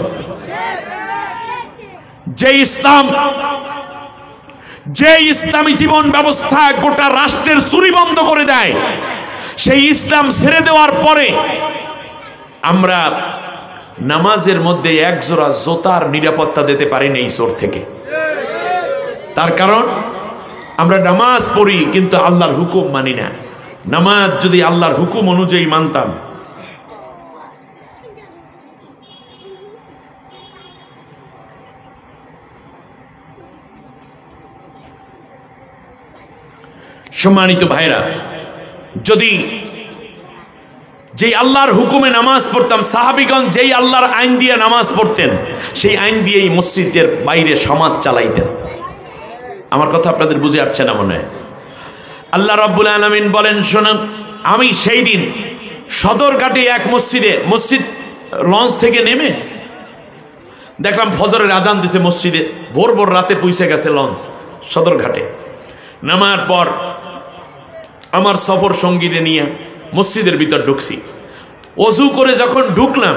S1: যে ইসলামী জীবন ব্যবস্থা গোটা রাষ্ট্রের চুরি বন্ধ করে দেয়, সেই ইসলাম ছেড়ে দেওয়ার পরে আমরা নামাজের মধ্যে এক জোড়া জোতার নিরাপত্তা দিতে পারি না এই চোর থেকে। তার কারণ আমরা নামাজ পড়ি কিন্তু আল্লাহর হুকুম মানি না। নামাজ যদি আল্লাহর হুকুম অনুযায়ী মানতাম, সম্মানিত ভাইরা, যদি যেই আল্লাহর হুকুমে নামাজ পড়তাম, সাহাবীগণ যেই আল্লাহর আইন দিয়ে নামাজ পড়তেন, সেই আইন দিয়েই মসজিদের বাইরে সমাজ চালাইতেন। আমার কথা আপনাদের বুঝে আসছে না মনে হয়? আল্লাহ রাব্বুল আলামিন বলেন শোনেন, আমি সেই দিন সদরঘাটে এক মসজিদ লঞ্চ থেকে নেমে দেখলাম ফজরের আজান দিছে মসজিদে, ভোর ভোর রাতে পৌঁছে গেছে লঞ্চ সদরঘাটে। নামার পর আমার সফর সঙ্গীরে নিয়ে মসজিদের ভিতর ঢুকছি। অজু করে যখন ঢুকলাম,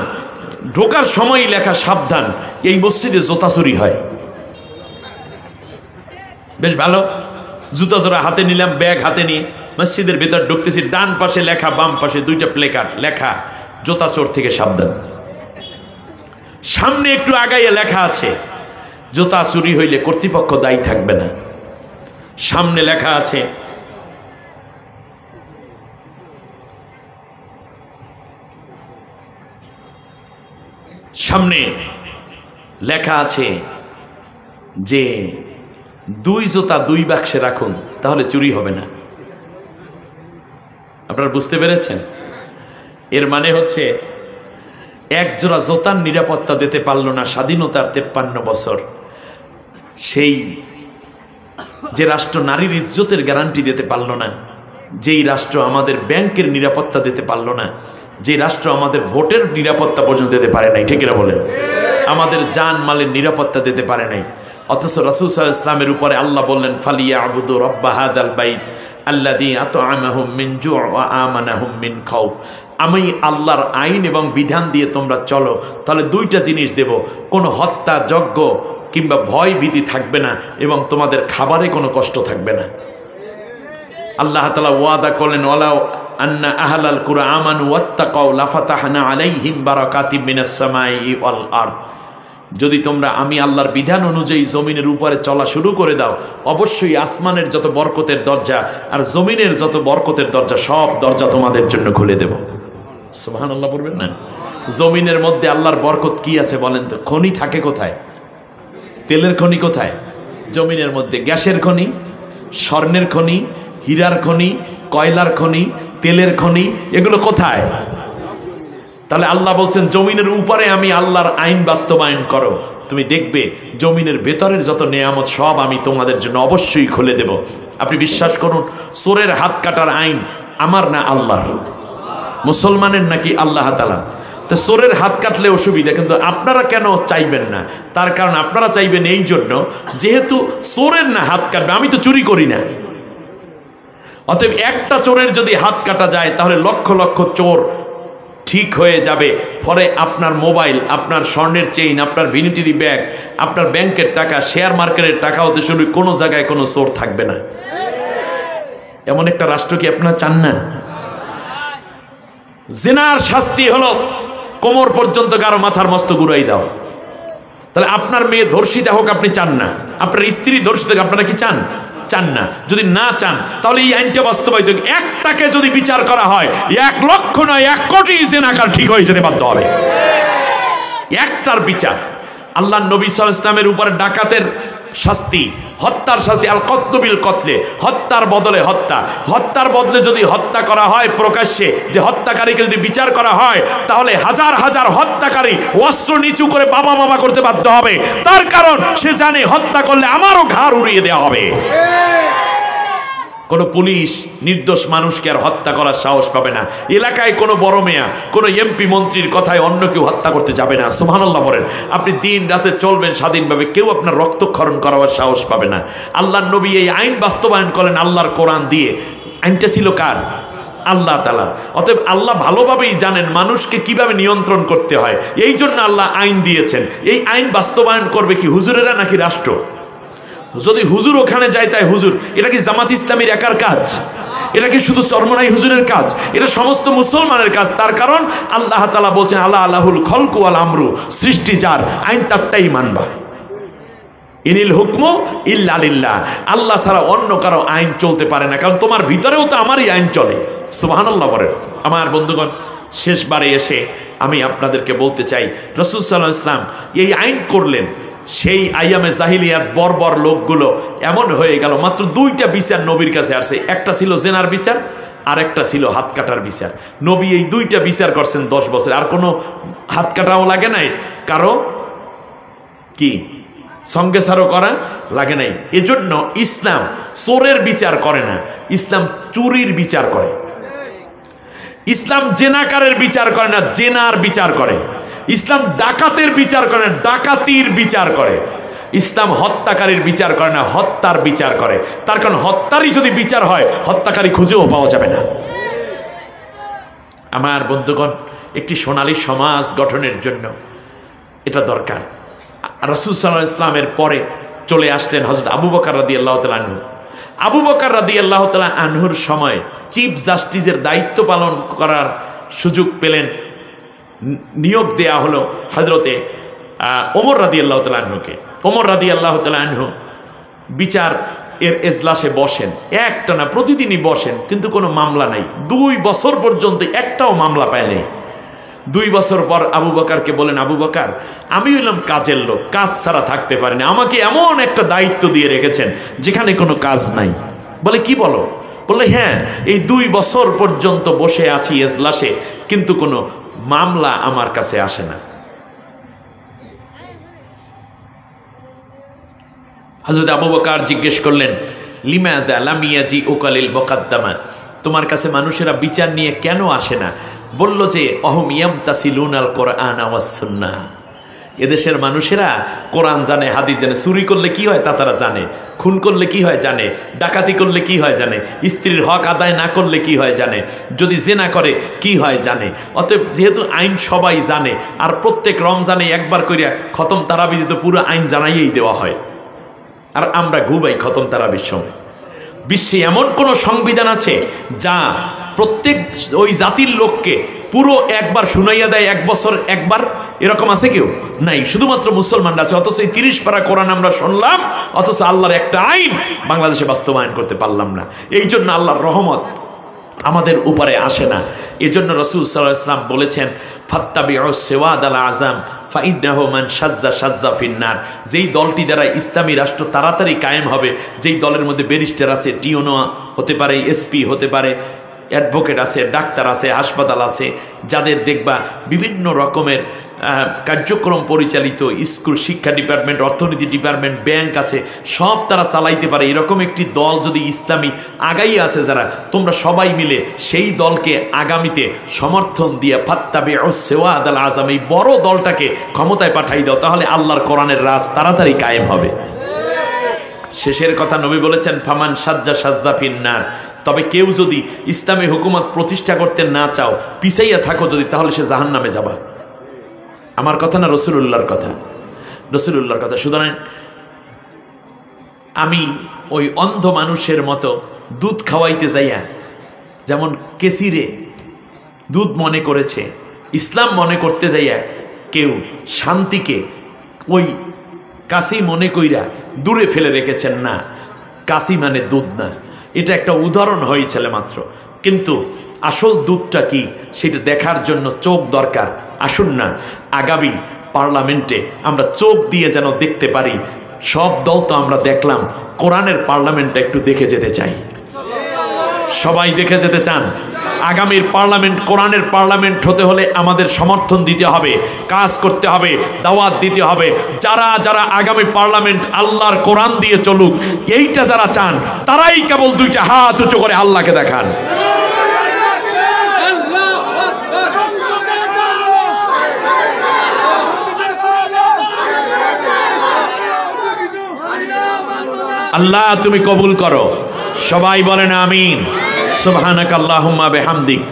S1: ঢোকার সময় লেখা সাবধান, এই মসজিদে জুতা চুরি হয়। বেশ ভালো, জুতা চোরা হাতে নিলাম, ব্যাগ হাতে নিয়ে মসজিদের ভিতর ঢুকতেছি। ডান পাশে লেখা, বাম পাশে 2টা প্লেকার্ড লেখা জুতা চোর থেকে সাবধান। সামনে একটু আগাইয়া লেখা আছে জুতা চুরি হইলে কর্তৃপক্ষ দায়ী থাকবে না। সামনে লেখা আছে যে 2 জুতা 2 বাক্সে রাখুন, তাহলে চুরি হবে না। আপনারা বুঝতে পেরেছেন? এর মানে হচ্ছে এক জোড়া জুতার নিরাপত্তা দিতে পারল না স্বাধীনতার 53 বছর, সেই যে রাষ্ট্র নারীর ইজ্জতের গ্যারান্টি দিতে পারল না, যেই রাষ্ট্র আমাদের ব্যাংকের নিরাপত্তা দিতে পারলো না, যে রাষ্ট্র আমাদের ভোটের নিরাপত্তা পর্যন্ত দিতে পারে নাই, ঠিক কিনা বলেন, আমাদের জান মালের নিরাপত্তা দিতে পারে নাই, অথচ রাসূল সাল্লাল্লাহু আলাইহি ওয়াসাল্লামের উপরে আল্লাহ বললেন ফালিয়াবুদু রাব্বা হাযাল বাইত আল্লাযী আত'আমাহুম মিন জু' ওয়া আমানাহুম মিন খাউফ। আমি আল্লাহর আইন এবং বিধান দিয়ে তোমরা চলো, তাহলে দুইটা জিনিস দেব, কোনো হত্যা যজ্ঞ কিংবা ভয় ভীতি থাকবে না এবং তোমাদের খাবারে কোনো কষ্ট থাকবে না। আল্লাহ তাআলা ওয়াদা করলেন ওয়ালাউ আন্না আহলাল কুরআ আমানু ওয়াত্তাকাউ লাফাতাহনা আলাইহিম বারাকাতিম মিনাস সামাই ওয়াল আরদ। যদি তোমরা আমি আল্লাহর বিধান অনুযায়ী জমিনের উপরে চলা শুরু করে দাও, অবশ্যই আসমানের যত বরকতের দরজা আর জমিনের যত বরকতের দরজা সব দরজা তোমাদের জন্য খুলে দেব। সুবহানাল্লাহ বলবেন না? জমিনের মধ্যে আল্লাহর বরকত কি আছে বলেন তো? খনি থাকে কোথায়? তেলের খনি কোথায়? জমিনের মধ্যে। গ্যাসের খনি, স্বর্ণের খনি, হীরার খনি, কয়লার খনি, তেলের খনি, এগুলো কোথায়? তাহলে আল্লাহ বলছেন জমিনের উপরে আমি আল্লাহর আইন বাস্তবায়ন করো, তুমি দেখবে জমিনের ভেতরের যত নেয়ামত সব আমি তোমাদের জন্য অবশ্যই খুলে দেব। আপনি বিশ্বাস করুন, চোরের হাত কাটার আইন আমার না আল্লাহর? মুসলমানের নাকি আল্লাহ তাআলা? তো চোরের হাত কাটলে অসুবিধা, কিন্তু আপনারা কেন চাইবেন না? তার কারণ আপনারা চাইবেন এই জন্য, যেহেতু চোরের না হাত কাটবে, আমি তো চুরি করি না। অতএব একটা চোরের যদি হাত কাটা যায় তাহলে লক্ষ লক্ষ চোর ঠিক হয়ে যাবে। ফলে আপনার মোবাইল, আপনার স্বর্ণের চেইন, আপনার ভ্যানিটি ব্যাগ, আপনার ব্যাংকের টাকা, শেয়ার মার্কেটের টাকা হতে শুরু, কোনো জায়গায় কোনো চোর থাকবে না। এমন একটা রাষ্ট্র কি আপনারা চান না? জিনার শাস্তি হলো কোমর পর্যন্ত কারো মাথার মস্ত গুড়াই দাও। তাহলে আপনার মেয়ে ধর্ষিতা হোক আপনি চান না, আপনার স্ত্রী ধর্ষিত হোক আপনারা কি চান? চান না। যদি না চান তাহলে এই আইনটা বাস্তবায়িত, একটাকে যদি বিচার করা হয় 1 লক্ষ নয় 1 কোটি জিনাকার ঠিক হয়ে যেতে বাধ্য হবে। একটার বিচার। আল্লাহ নবী সাল্লাল্লাহু আলাইহি ওয়াসাল্লামের উপরে ডাকাতের শাস্তি, হত্যার শাস্তি, আল কতলু বিল কতলে, হত্যার বদলে হত্যা। হত্যার বদলে যদি হত্যা করা হয় প্রকাশ্যে, যে হত্যাকারীকে যদি বিচার করা হয়, তাহলে হাজার হাজার হত্যাকারী অস্ত্র নিচু করে বাবা বাবা করতে বাধ্য হবে। তার কারণ সে জানে হত্যা করলে আমারও ঘাড় উড়িয়ে দেওয়া হবে। কোনো পুলিশ নির্দোষ মানুষকে আর হত্যা করার সাহস পাবে না। এলাকায় কোনো বড় মেয়া, কোনো এমপি মন্ত্রীর কথায় অন্য কেউ হত্যা করতে যাবে না। সুবহানাল্লাহ বলেন। আপনি দিন রাতে চলবেন স্বাধীনভাবে, কেউ আপনার রক্তক্ষরণ করার সাহস পাবে না। আল্লাহর নবী এই আইন বাস্তবায়ন করেন আল্লাহর কোরআন দিয়ে। আইনটা ছিল কার? আল্লাহ তাআলা। অতএব আল্লাহ ভালোভাবেই জানেন মানুষকে কিভাবে নিয়ন্ত্রণ করতে হয়, এই জন্য আল্লাহ আইন দিয়েছেন। এই আইন বাস্তবায়ন করবে কি হুজুরেরা নাকি রাষ্ট্র? যদি হুজুর ওখানে যায় তাই হুজুর, এটা কি জামাত ইসলামীর একার কাজ? এটা কি শুধু চরমনাই হুজুরের কাজ? এটা সমস্ত মুসলমানের কাজ। তার কারণ আল্লাহ তাআলা বলছেন আলা আলাহুল খলকু ওয়াল আমরু, সৃষ্টি যার, আইন তারটাই মানবা। ইনিল হুকমু ইল্লা লিল্লাহ, আল্লাহ ছাড়া অন্য কারো আইন চলতে পারে না, কারণ তোমার ভিতরেও তো আমারই আইন চলে। সুবহানাল্লাহ বলেন। আমার বন্ধুগণ, শেষবারে এসে আমি আপনাদেরকে বলতে চাই, রাসূল সাল্লাল্লাহু আলাইহি ওয়াসাল্লাম এই আইন করলেন। সেই আইয়ামে জাহিলিয়ার বর্বর লোকগুলো এমন হয়ে গেল, মাত্র 2টা বিচার নবীর কাছে আসছে। একটা ছিল জেনার বিচার, আর একটা ছিল হাত কাটার বিচার। নবী এই 2টা বিচার করছেন 10 বছর। আর কোনো হাত কাটাও লাগে নাই, কারো কি সঙ্গে সারও করা লাগে নাই। এজন্য ইসলাম চোরের বিচার করে না, ইসলাম চুরির বিচার করে। ইসলাম জেনাকারের বিচার করে না, জেনার বিচার করে। ইসলাম ডাকাতের বিচার করে না, ডাকাতির বিচার করে। ইসলাম হত্যাকারীর বিচার করে না, হত্যার বিচার করে। তার কারণ হত্যারই যদি বিচার হয়, হত্যাকারী খুঁজেও পাওয়া যাবে না। আমার বন্ধুগণ, একটি সোনালী সমাজ গঠনের জন্য এটা দরকার। রাসূল সাল্লাল্লাহু আলাইহি ওয়াসাল্লামের পরে চলে আসলেন হযরত আবু বকর রাদিয়াল্লাহু তাআলা আনহু। আবু বকর রাদিয়াল্লাহু তাআলা আনহুর সময় চিফ জাস্টিসের দায়িত্ব পালন করার সুযোগ পেলেন, নিয়োগ দেয়া হলো হযরতে ওমর রাদিয়াল্লাহু তাআলা আনহুকে। ওমর রাদিয়াল্লাহু তাআলা আনহু বিচার এর এজলাসে বসেন, একটানা প্রতিদিনই বসেন, কিন্তু কোনো মামলা নাই। 2 বছর পর্যন্ত একটাও মামলা পায় নাই। 2 বছর পর আবু বকরকে বলেন, আবু বকর, আমি হইলাম কাজের লোক, কাজ ছাড়া থাকতে পারি না, আমাকে এমন একটা দায়িত্ব দিয়ে রেখেছেন যেখানে কোনো কাজ নাই। বলে কি বলো? বললে হ্যাঁ, এই 2 বছর পর্যন্ত বসে আছি এজলাসে, কিন্তু কোনো মামলা আমার কাছে আসে না। হযরত আবু বকর জিজ্ঞেস করলেন, লিমাযা লাম ইয়াজি উকালিল মুকদ্দমা, তোমার কাছে মানুষেরা বিচার নিয়ে কেন আসে না? বলল যে অহম ইয়ামতাসিলুনাল কোরআন ওয়াস সুন্নাহ, এদেশের মানুষেরা কোরআন জানে, হাদিস জানে, চুরি করলে কি হয় তা তারা জানে, খুন করলে কি হয় জানে, ডাকাতি করলে কি হয় জানে, স্ত্রীর হক আদায় না করলে কি হয় জানে, যদি জেনা করে কি হয় জানে। অতএব যেহেতু আইন সবাই জানে, আর প্রত্যেক রমজানে একবার করিয়া খতম তারাবি দিতে পুরো আইন জানাইয়েই দেওয়া হয়, আর আমরা ঘুমাই খতম তারাবির সময়। বিশ্বে এমন কোন সংবিধান আছে যা প্রত্যেক ওই জাতির লোককে পুরো একবার শুনাইয়া দেয়, এক বছর একবার? এরকম আছে কেউ? নাই, শুধুমাত্র মুসলমানরা আছে। অথচ এই 30 পারা কোরআন আমরা শুনলাম, অথচ আল্লাহর একটা আইন বাংলাদেশে বাস্তবায়ন করতে পারলাম না। এই জন্য আল্লাহর রহমত আমাদের উপরে আসে না। এজন্য রাসূল সাল্লাল্লাহু আলাইহি ওয়াসাল্লাম বলেছেন, ফাত্তাবিউস সিওয়াদাল আযাম ফাইন্নাহু মান শাজ্জা শাজ্জা ফিন্নার। যেই দলটি দ্বারা ইসলামী রাষ্ট্র তাড়াতাড়ি কায়েম হবে, যেই দলের মধ্যে ব্যারিস্টার আছে, টিওনো হতে পারে, এসপি হতে পারে, অ্যাডভোকেট আছে, ডাক্তার আছে, হাসপাতাল আছে, যাদের দেখবা বিভিন্ন রকমের কার্যক্রম পরিচালিত, স্কুল শিক্ষা ডিপার্টমেন্ট, অর্থনীতি ডিপার্টমেন্ট, ব্যাংক আছে, সব তারা চালাইতে পারে। এরকম একটি দল যদি ইসলামী আগাই আছে যারা, তোমরা সবাই মিলে সেই দলকে আগামীতে সমর্থন দিয়ে ফাত্তাবিউস সিওয়াদাল আযাম, এই বড় দলটাকে ক্ষমতায় পাঠাই দাও, তাহলে আল্লাহর কোরআনের রাজ তাড়াতাড়ি কায়েম হবে। শেষের কথা নবী বলেছেন, ফামান সাজ্জা সাজ্জা ফিন্নার। তবে কেউ যদি ইসলামী হুকুমত প্রতিষ্ঠা করতে না চাও, পিছাইয়া থাকো যদি, তাহলে সে জাহান্নামে যাবা। আমার কথা না, রাসূলুল্লাহর কথা, রাসূলুল্লাহর কথা। সুতরাং আমি ওই অন্ধ মানুষের মতো দুধ খাওয়াইতে যাইয়া, যেমন কেসিরে দুধ মনে করেছে, ইসলাম মনে করতে যাইয়া কেউ শান্তিকে ওই কাশি মনে কইরা দূরে ফেলে রেখেছেন। না, কাশি মানে দুধ না, এটা একটা উদাহরণ হয়েছিল মাত্র, কিন্তু আসল দুধটা কি সেটা দেখার জন্য চোখ দরকার। আসুন না আগামী পার্লামেন্টে আমরা চোখ দিয়ে যেন দেখতে পারি। সব দল তো আমরা দেখলাম, কোরআনের পার্লামেন্টটা একটু দেখে যেতে চাই। সবাই দেখে যেতে চান? আগামীর পার্লামেন্ট কোরআনের পার্লামেন্ট হতে হলে আমাদের সমর্থন দিতে হবে, কাজ করতে হবে, দাওয়াত দিতে হবে। যারা যারা আগামী পার্লামেন্ট আল্লাহর কোরআন দিয়ে চলুক, এইটা যারা চান, তারাই কেবল দুইটা হাত উঁচু করে আল্লাহকে দেখান। আল্লাহ তুমি কবুল করো। সবাই বলেন আমিন। সুবহানাকাল্লাহুম্মা বিহামদিক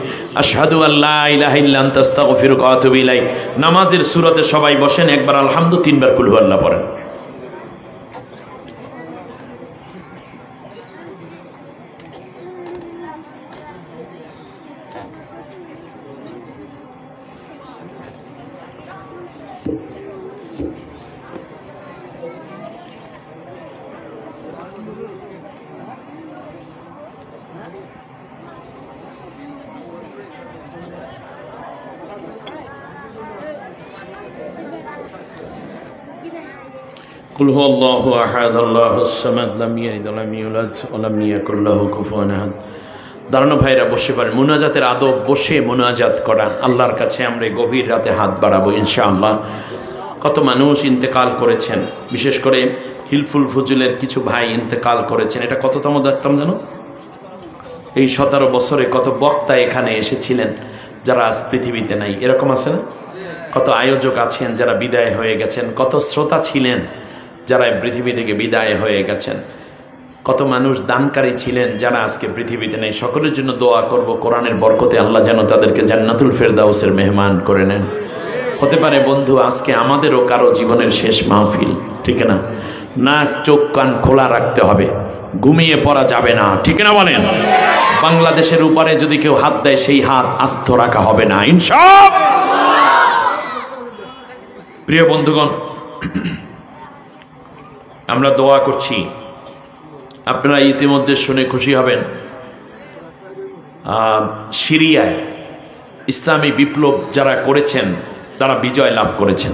S1: আশহাদু আল্লা ইলাহা ইল্লা আনতা আস্তাগফিরুকা ওয়া আতুবু ইলাইক। নামাজের সূরাতে সবাই বসেন, একবার আলহামদু, তিনবার কুল হুয়াল্লাহ পড়েন। কুল হুয়াল্লাহু আহাদ আল্লাহুস সামাদ লাম ইয়ালিদ ওয়া লাম ইউলাদ ওয়া লাম ইয়াকুল লাহু কুফুয়ান আহাদ। দাঁড়ানো ভাইরা বসে পারেন। মুনাজাতের আদব, বসে মুনাজাত করা। আল্লাহর কাছে আমরা গভীর রাতে হাত বাড়াবো ইনশাআল্লাহ। কত মানুষ ইন্তেকাল করেছেন, বিশেষ করে হিলফুল ফুজুলের কিছু ভাই ইন্তেকাল করেছেন। এটা কততম দেখতাম জানো? এই 17 বছরে কত বক্তা এখানে এসেছিলেন যারা আজ পৃথিবীতে নাই, এরকম আছে না? কত আয়োজক আছেন যারা বিদায় হয়ে গেছেন, কত শ্রোতা ছিলেন যারা পৃথিবী থেকে বিদায় হয়ে গেছেন, কত মানুষ দানকারী ছিলেন যারা আজকে পৃথিবীতে নেই। সকলের জন্য দোয়া করব, কোরআনের বরকতে আল্লাহ যেন তাদেরকে জান্নাতুল ফেরদাউসের মেহমান করে নেন। হতে পারে বন্ধু আজকে আমাদেরও কারো জীবনের শেষ মাহফিল, ঠিক না? নাক চোখ কান খোলা রাখতে হবে, ঘুমিয়ে পড়া যাবে না, ঠিক না বলেন? বাংলাদেশের উপরে যদি কেউ হাত দেয়, সেই হাত আস্ত রাখা হবে না ইনশাআল্লাহ। প্রিয় বন্ধুগণ, আমরা দোয়া করছি, আপনারা ইতিমধ্যে শুনে খুশি হবেন, সিরিয়ায় ইসলামী বিপ্লব যারা করেছেন তারা বিজয় লাভ করেছেন।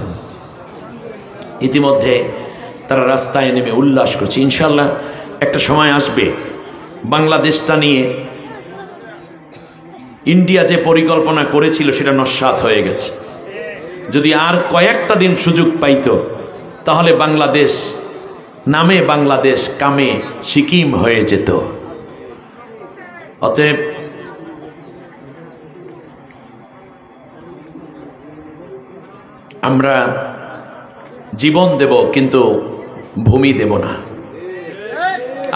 S1: ইতিমধ্যে তারা রাস্তায় নেমে উল্লাস করছে। ইনশাল্লাহ একটা সময় আসবে বাংলাদেশটা নিয়ে ইন্ডিয়া যে পরিকল্পনা করেছিল সেটা নস্যাৎ হয়ে গেছে। যদি আর কয়েকটা দিন সুযোগ পাইতো, তাহলে বাংলাদেশ নামে বাংলাদেশ, কামে সিকিম হয়ে যেত। অতএব আমরা জীবন দেব কিন্তু ভূমি দেব না।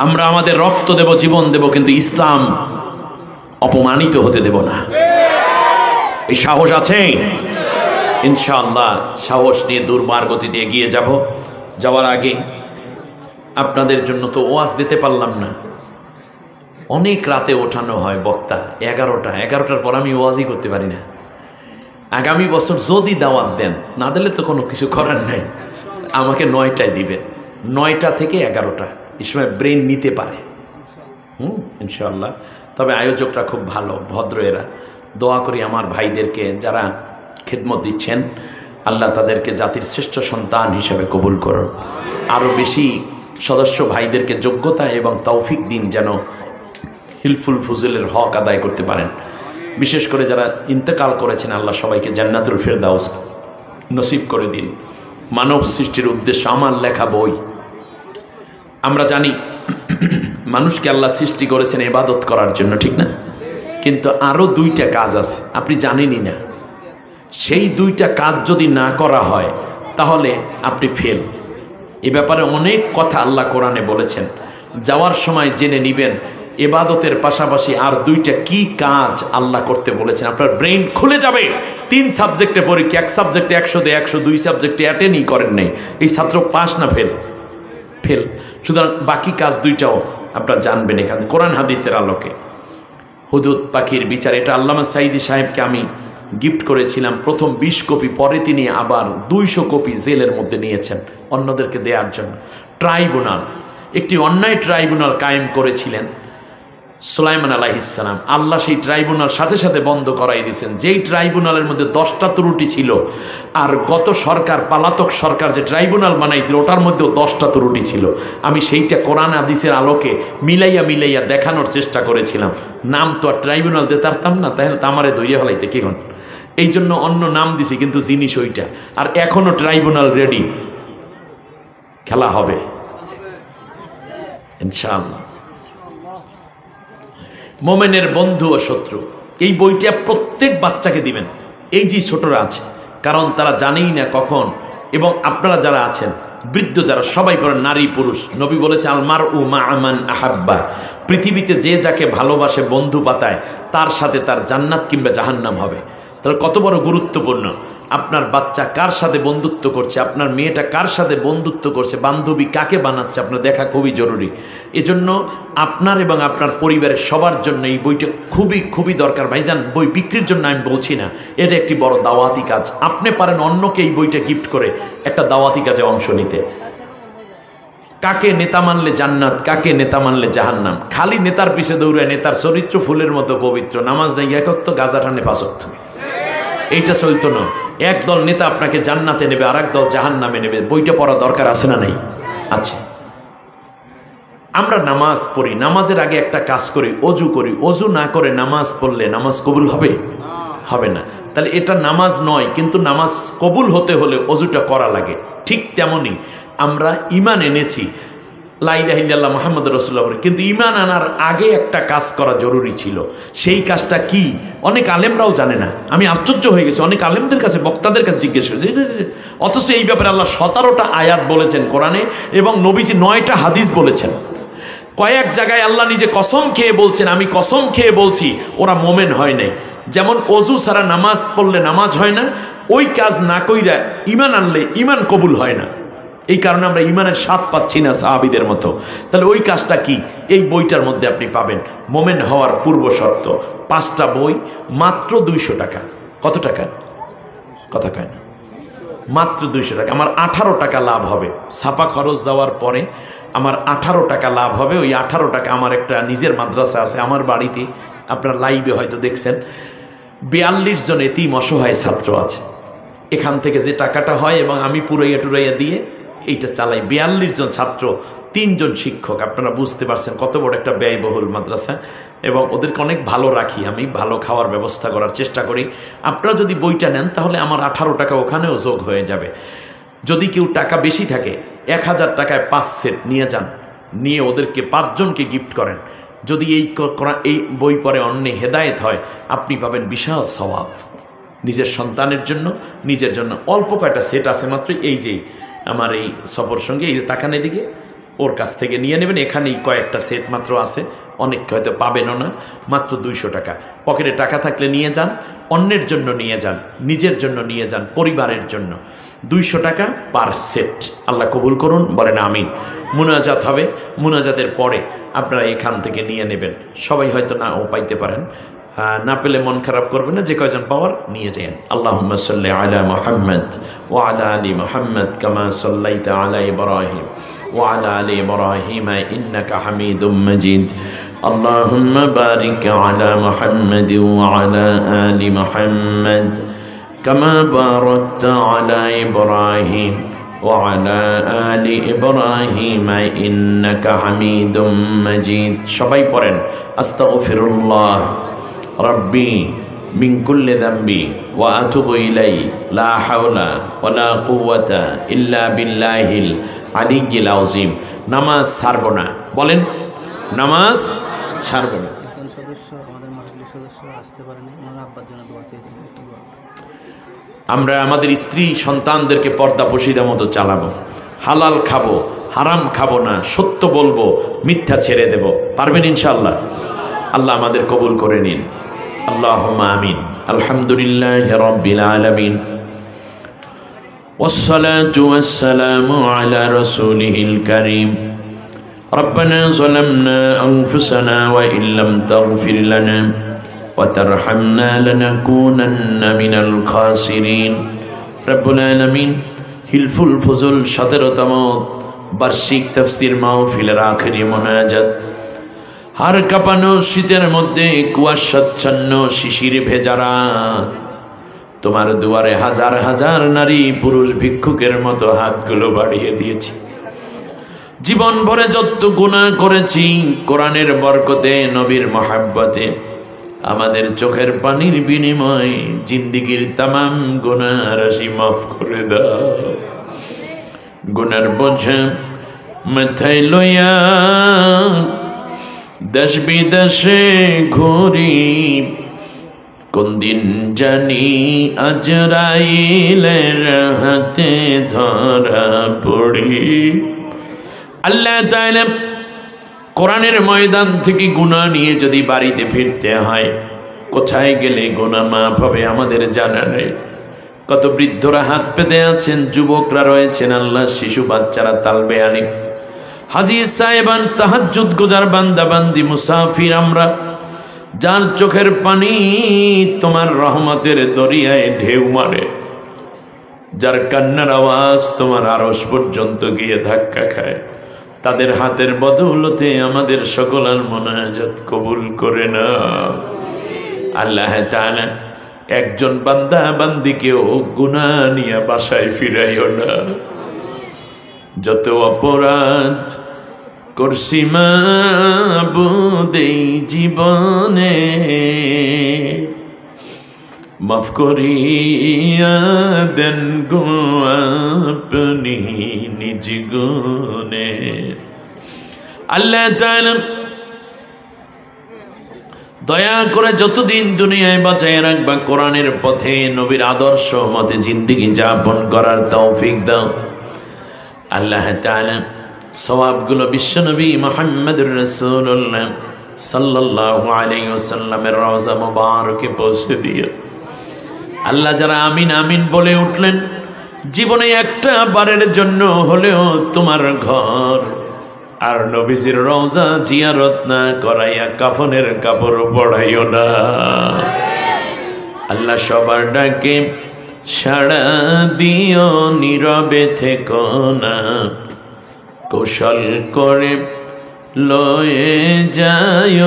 S1: আমরা আমাদের রক্ত দেব, জীবন দেব, কিন্তু ইসলাম অপমানিত হতে দেব না। এই সাহস আছে ইনশাআল্লাহ। সাহস নিয়ে দুর্বার গতিতে এগিয়ে যাব। যাওয়ার আগে আপনাদের জন্য তো ওয়াজ দিতে পারলাম না। অনেক রাতে ওঠানো হয় বক্তা, 11টার পর আমি ওয়াজই করতে পারি না। আগামী বছর যদি দাওয়াত দেন, না দিলে তো কোনো কিছু করার নেই, আমাকে 9টায় দিবে, 9টা থেকে 11টা, এই সময় ব্রেন নিতে পারে। ইনশাআল্লাহ। তবে আয়োজকরা খুব ভালো, ভদ্র এরা। দোয়া করি আমার ভাইদেরকে যারা খেদমত দিচ্ছেন, আল্লাহ তাদেরকে জাতির শ্রেষ্ঠ সন্তান হিসেবে কবুল করুন। আরও বেশি সদস্য ভাইদেরকে যোগ্যতা এবং তৌফিক দিন যেন হিলফুল ফুজুলের হক আদায় করতে পারেন। বিশেষ করে যারা ইন্তেকাল করেছেন, আল্লাহ সবাইকে জান্নাতুল ফেরদাউস নসিব করে দিন। মানব সৃষ্টির উদ্দেশ্য আমার লেখা বই। আমরা জানি মানুষকে আল্লাহ সৃষ্টি করেছেন ইবাদত করার জন্য, ঠিক না? কিন্তু আরও 2টা কাজ আছে, আপনি জানেনই না। সেই 2টা কাজ যদি না করা হয় তাহলে আপনি ফেল। এ ব্যাপারে অনেক কথা আল্লাহ কোরআনে বলেছেন। যাওয়ার সময় জেনে নিবেন ইবাদতের পাশাপাশি আর 2টা কি কাজ আল্লাহ করতে বলেছেন। আপনার ব্রেইন খুলে যাবে। 3 সাবজেক্টে পরীক্ষা, 1 সাবজেক্টে 100 দেয় 100, 2 সাবজেক্টে অ্যাটেন্ডই করেন নাই, এই ছাত্র পাস না ফেল? ফেল। সুতরাং বাকি কাজ 2টাও আপনারা জানবেন এখানে কোরআন হাদিসের আলোকে। হুদুদ পাখির বিচার, এটা আল্লামা সাইদি সাহেবকে আমি গিফট করেছিলাম প্রথম 20 কপি, পরে তিনি আবার 200 কপি জেলের মধ্যে নিয়েছেন অন্যদেরকে দেওয়ার জন্য। ট্রাইব্যুনাল, একটি অন্যায় ট্রাইব্যুনাল কায়েম করেছিলেন সুলাইমান আলাইহিসসালাম। আল্লাহ সেই ট্রাইব্যুনাল সাথে সাথে বন্ধ করাই দিয়েছেন। যেই ট্রাইব্যুনালের মধ্যে 10টা ত্রুটি ছিল, আর গত সরকার, পালাতক সরকার যে ট্রাইব্যুনাল বানাইছিল ওটার মধ্যেও 10টা ত্রুটি ছিল। আমি সেইটা কোরআন হাদিসের আলোকে মিলাইয়া দেখানোর চেষ্টা করেছিলাম। নাম তো আর ট্রাইব্যুনাল দিতে পারতাম না, তাহলে তো আমারে ধৈর্য হলাইতে কেমন, এই জন্য অন্য নাম দিছি, কিন্তু জিনিস ওইটা। আর এখনো ট্রাইব্যুনাল রেডি, খেলা হবে ইনশাআল্লাহ। মোমেনের বন্ধু ও শত্রু, এই বইটা প্রত্যেক বাচ্চাকে দিবেন, এই যে ছোটরা আছে, কারণ তারা জানেই না কখন। এবং আপনারা যারা আছেন, বৃদ্ধ যারা, সবাই পড়েন, নারী পুরুষ। নবী বলেছে আলমার উ মা আমান আহাব্বা, পৃথিবীতে যে যাকে ভালোবাসে, বন্ধু পাতায়, তার সাথে তার জান্নাত কিংবা জাহান্নাম হবে। তাহলে কত বড় গুরুত্বপূর্ণ। আপনার বাচ্চা কার সাথে বন্ধুত্ব করছে, আপনার মেয়েটা কার সাথে বন্ধুত্ব করছে, বান্ধবী কাকে বানাচ্ছে, আপনার দেখা খুবই জরুরি। এজন্য আপনার এবং আপনার পরিবারের সবার জন্য এই বইটা খুবই দরকার। ভাইজান, বই বিক্রির জন্য আমি বলছি না, এটা একটি বড় দাওয়াতি কাজ। আপনি পারেন অন্যকে এই বইটা গিফট করে একটা দাওয়াতি কাজে অংশ নিতে। কাকে নেতা মানলে জান্নাত, কাকে নেতা মানলে জাহান্নাম। খালি নেতার পিছে দৌড়ায়, নেতার চরিত্র ফুলের মতো পবিত্র, নামাজ নাই একক, তো গাজা টানে 5 ওয়াক্ত, এইটা চলতো না। একদল নেতা আপনাকে জান্নাতে নেবে, আর একদল জাহান্নামে নেবে। বইটা পড়া দরকার আছে না নাই? আছে। আমরা নামাজ পড়ি, নামাজের আগে একটা কাজ করি, অজু করি। অজু না করে নামাজ পড়লে নামাজ কবুল হবে? হবে না। তাহলে এটা নামাজ নয়, কিন্তু নামাজ কবুল হতে হলে অজুটা করা লাগে। ঠিক তেমনই আমরা ঈমান এনেছি, লা ইলাহা ইল্লাল্লাহ মুহাম্মাদুর রাসূলুল্লাহ, কিন্তু ঈমান আনার আগে একটা কাজ করা জরুরি ছিল। সেই কাজটা কি অনেক আলেমরাও জানে না। আমি আশ্চর্য হয়ে গেছি, অনেক আলেমদের কাছে, বক্তাদের কাছে জিজ্ঞেস করেছি, অথচ এই ব্যাপারে আল্লাহ 17টা আয়াত বলেছেন কোরআনে, এবং নবীজি 9টা হাদিস বলেছেন। কয়েক জায়গায় আল্লাহ নিজে কসম খেয়ে বলছেন, আমি কসম খেয়ে বলছি ওরা মোমেন হয় নাই। যেমন অজু ছাড়া নামাজ পড়লে নামাজ হয় না, ওই কাজ না কইরা ঈমান আনলে ঈমান কবুল হয় না। এই কারণে আমরা ঈমানের স্বাদ পাচ্ছি না সাহাবীদের মতো। তাহলে ওই কাজটা কি? এই বইটার মধ্যে আপনি পাবেন মোমেন হওয়ার পূর্ব শর্ত। 5টা বই, মাত্র 200 টাকা। কত টাকা? কথা কয় না, মাত্র 200 টাকা। আমার 18 টাকা লাভ হবে, ছাপা খরচ যাওয়ার পরে আমার 18 টাকা লাভ হবে। ওই 18 টাকা আমার একটা নিজের মাদ্রাসা আছে আমার বাড়িতে, আপনার লাইভে হয়তো দেখছেন, 42 জন এতিম অসহায় ছাত্র আছে। এখান থেকে যে টাকাটা হয়, এবং আমি পুরাইয়া টুরাইয়া দিয়ে এইটা চালাই। 42 জন ছাত্র, 3 জন শিক্ষক। আপনারা বুঝতে পারছেন কত বড় একটা ব্যয়বহুল মাদ্রাসা, এবং ওদেরকে অনেক ভালো রাখি আমি, ভালো খাওয়ার ব্যবস্থা করার চেষ্টা করি। আপনারা যদি বইটা নেন তাহলে আমার 18 টাকা ওখানেও যোগ হয়ে যাবে। যদি কেউ টাকা বেশি থাকে, 1000 টাকায় 5 সেট নিয়ে যান, নিয়ে ওদেরকে 5 জনকে গিফট করেন। যদি এই বই পড়ে অন্যে হেদায়েত হয়, আপনি পাবেন বিশাল সওয়াব। নিজের সন্তানের জন্য, নিজের জন্য। অল্প কয়টা সেট আছে মাত্র, এই যে আমার এই সফর সঙ্গে, এই যে তাকানের দিকে, ওর কাছ থেকে নিয়ে নেবেন। এখানেই কয়েকটা সেট মাত্র আছে, অনেককে হয়তো পাবেনও না। মাত্র 200 টাকা। পকেটে টাকা থাকলে নিয়ে যান, অন্যের জন্য নিয়ে যান, নিজের জন্য নিয়ে যান, পরিবারের জন্য। 200 টাকা পার সেট। আল্লাহ কবুল করুন, বলেন আমিন। মুনাজাত হবে, মুনাজাতের পরে আপনারা এখান থেকে নিয়ে নেবেন। সবাই হয়তো নাও পাইতে পারেন, না পেলে মন খারাপ করবেন না, যে কয়জন পাওয়ার নিয়ে যান। আল্লাহুম্মা সাল্লি আলা মুহাম্মদ ওয়া আলা আলি মুহাম্মদ কামা সাল্লাইতা আলা ইব্রাহিম ওয়া আলা আলি ইব্রাহিম ইন্নাকা হামিদুম মাজিদ। আল্লাহুম্মা বারিক আলা মুহাম্মদ ওয়া আলা আলি মুহাম্মদ কামা বারাকতা আলা ইব্রাহিম ওয়া আলা আলি ইব্রাহিম ইন্নাকা হামিদুম মাজিদ। সবাই পড়েন আস্তাগফিরুল্লাহ রব্বি মিন কুল্লি যামবি ওয়া আতুবু ইলাই লা হাওলা ওয়ালা কুওয়াতা ইল্লা বিল্লাহিল আলিয়্যিল আযীম। নামাজ ছাড়ব না, বলেন নামাজ ছাড়ব না। আমরা আমাদের স্ত্রী সন্তানদেরকে পর্দা পশিদা মতো চালাবো, হালাল খাবো, হারাম খাবো না, সত্য বলবো, মিথ্যা ছেড়ে দেব। পারবেন ইনশাআল্লাহ? আল্লাহ আমাদের কবুল করে নিন, আল্লাহুম্মা আমিন। আলহামদুলিল্লাহি রাব্বিল আলামিন والصلاة والسلام على رسوله الكريم ربنا ظلمنا أنفسنا وإن لم تغفر لنا وترحمنا لنكونن من الخاسرين رب العالمين হিলফুল ফজল 17তম বার্ষিক তাফসীর মাহফিলের আখেরি মোনাজাত। হাড় কাঁপানো শীতের মধ্যে কুয়াশাচ্ছন্ন শিশির ভেজা রাত, তোমার দুয়ারে হাজার হাজার নারী পুরুষ ভিক্ষুকের মতো হাতগুলো বাড়িয়ে দিয়েছি। জীবন ভরে যত গুনাহ করেছি, কোরআনের বরকতে, নবীর মহাব্বতে, আমাদের চোখের পানির বিনিময়ে জিন্দিগির তামাম গুনাহ রাশি মাফ করে দাও। গুনার বোঝা মাথায় লইয়া দেশ বিদেশে ঘুরি, কোন দিন জানি আজরাইলের হাতে ধরা পড়ি। আল্লাহ তাআলা কোরআনের ময়দান থেকে গুনাহ নিয়ে যদি বাড়িতে ফিরতে হয়, কোথায় গেলে গুনাহ মাফ হবে আমাদের জানা নেই। কত বৃদ্ধরা হাত পেতে আছেন, যুবকরা রয়েছেন, আল্লাহ শিশু বাচ্চারা তালবে আনি, হাজী সাহেবান, তাহাজ্জুদ গুজার বান্দা বান্দি, মুসাফির আমরা, যার চোখের পানি তোমার রহমতের দরিয়ায় ঢেউ মারে, যার কান্নার আওয়াজ তোমার আরশ পর্যন্ত গিয়ে ধাক্কা খায়, তাদের হাতের বদৌলতে আমাদের সকল মুনাজাত কবুল করে না। আল্লাহ তাআলা একজন বান্দা বান্দিকেও গুনাহ নিয়ে বাসায় ফিরাইও না। যত অপরাধ করছি মাবুদ এই জীবনে, মাফ করিয়া দেন গো আপনি নিজ গুণে। আল্লাহ তাআলা দয়া করে যতদিন দুনিয়ায় বাঁচায় রাখবা, কোরআনের পথে নবীর আদর্শ মতে জিন্দেগি যাপন করার তৌফিক দাও। আল্লাহ তাআলা সওয়াবগুলো বিশ্বনবী মুহাম্মদুর রাসূলুল্লাহ সাল্লাল্লাহু আলাইহি ওয়াসাল্লামের রওজা মুবারকে পৌঁছে দিও। আল্লাহ যারা আমিন আমিন বলে উঠলেন, জীবনে একটা বারের জন্য হলেও তোমার ঘর আর নবীজির রওজা জিয়ারত না করাইয়া কাফনের কাপড় পড়াইও না। আল্লাহ সবার ডাকে সাড়া দিও, নীরবে থেকো না, কৌশল করে লয়ে যায়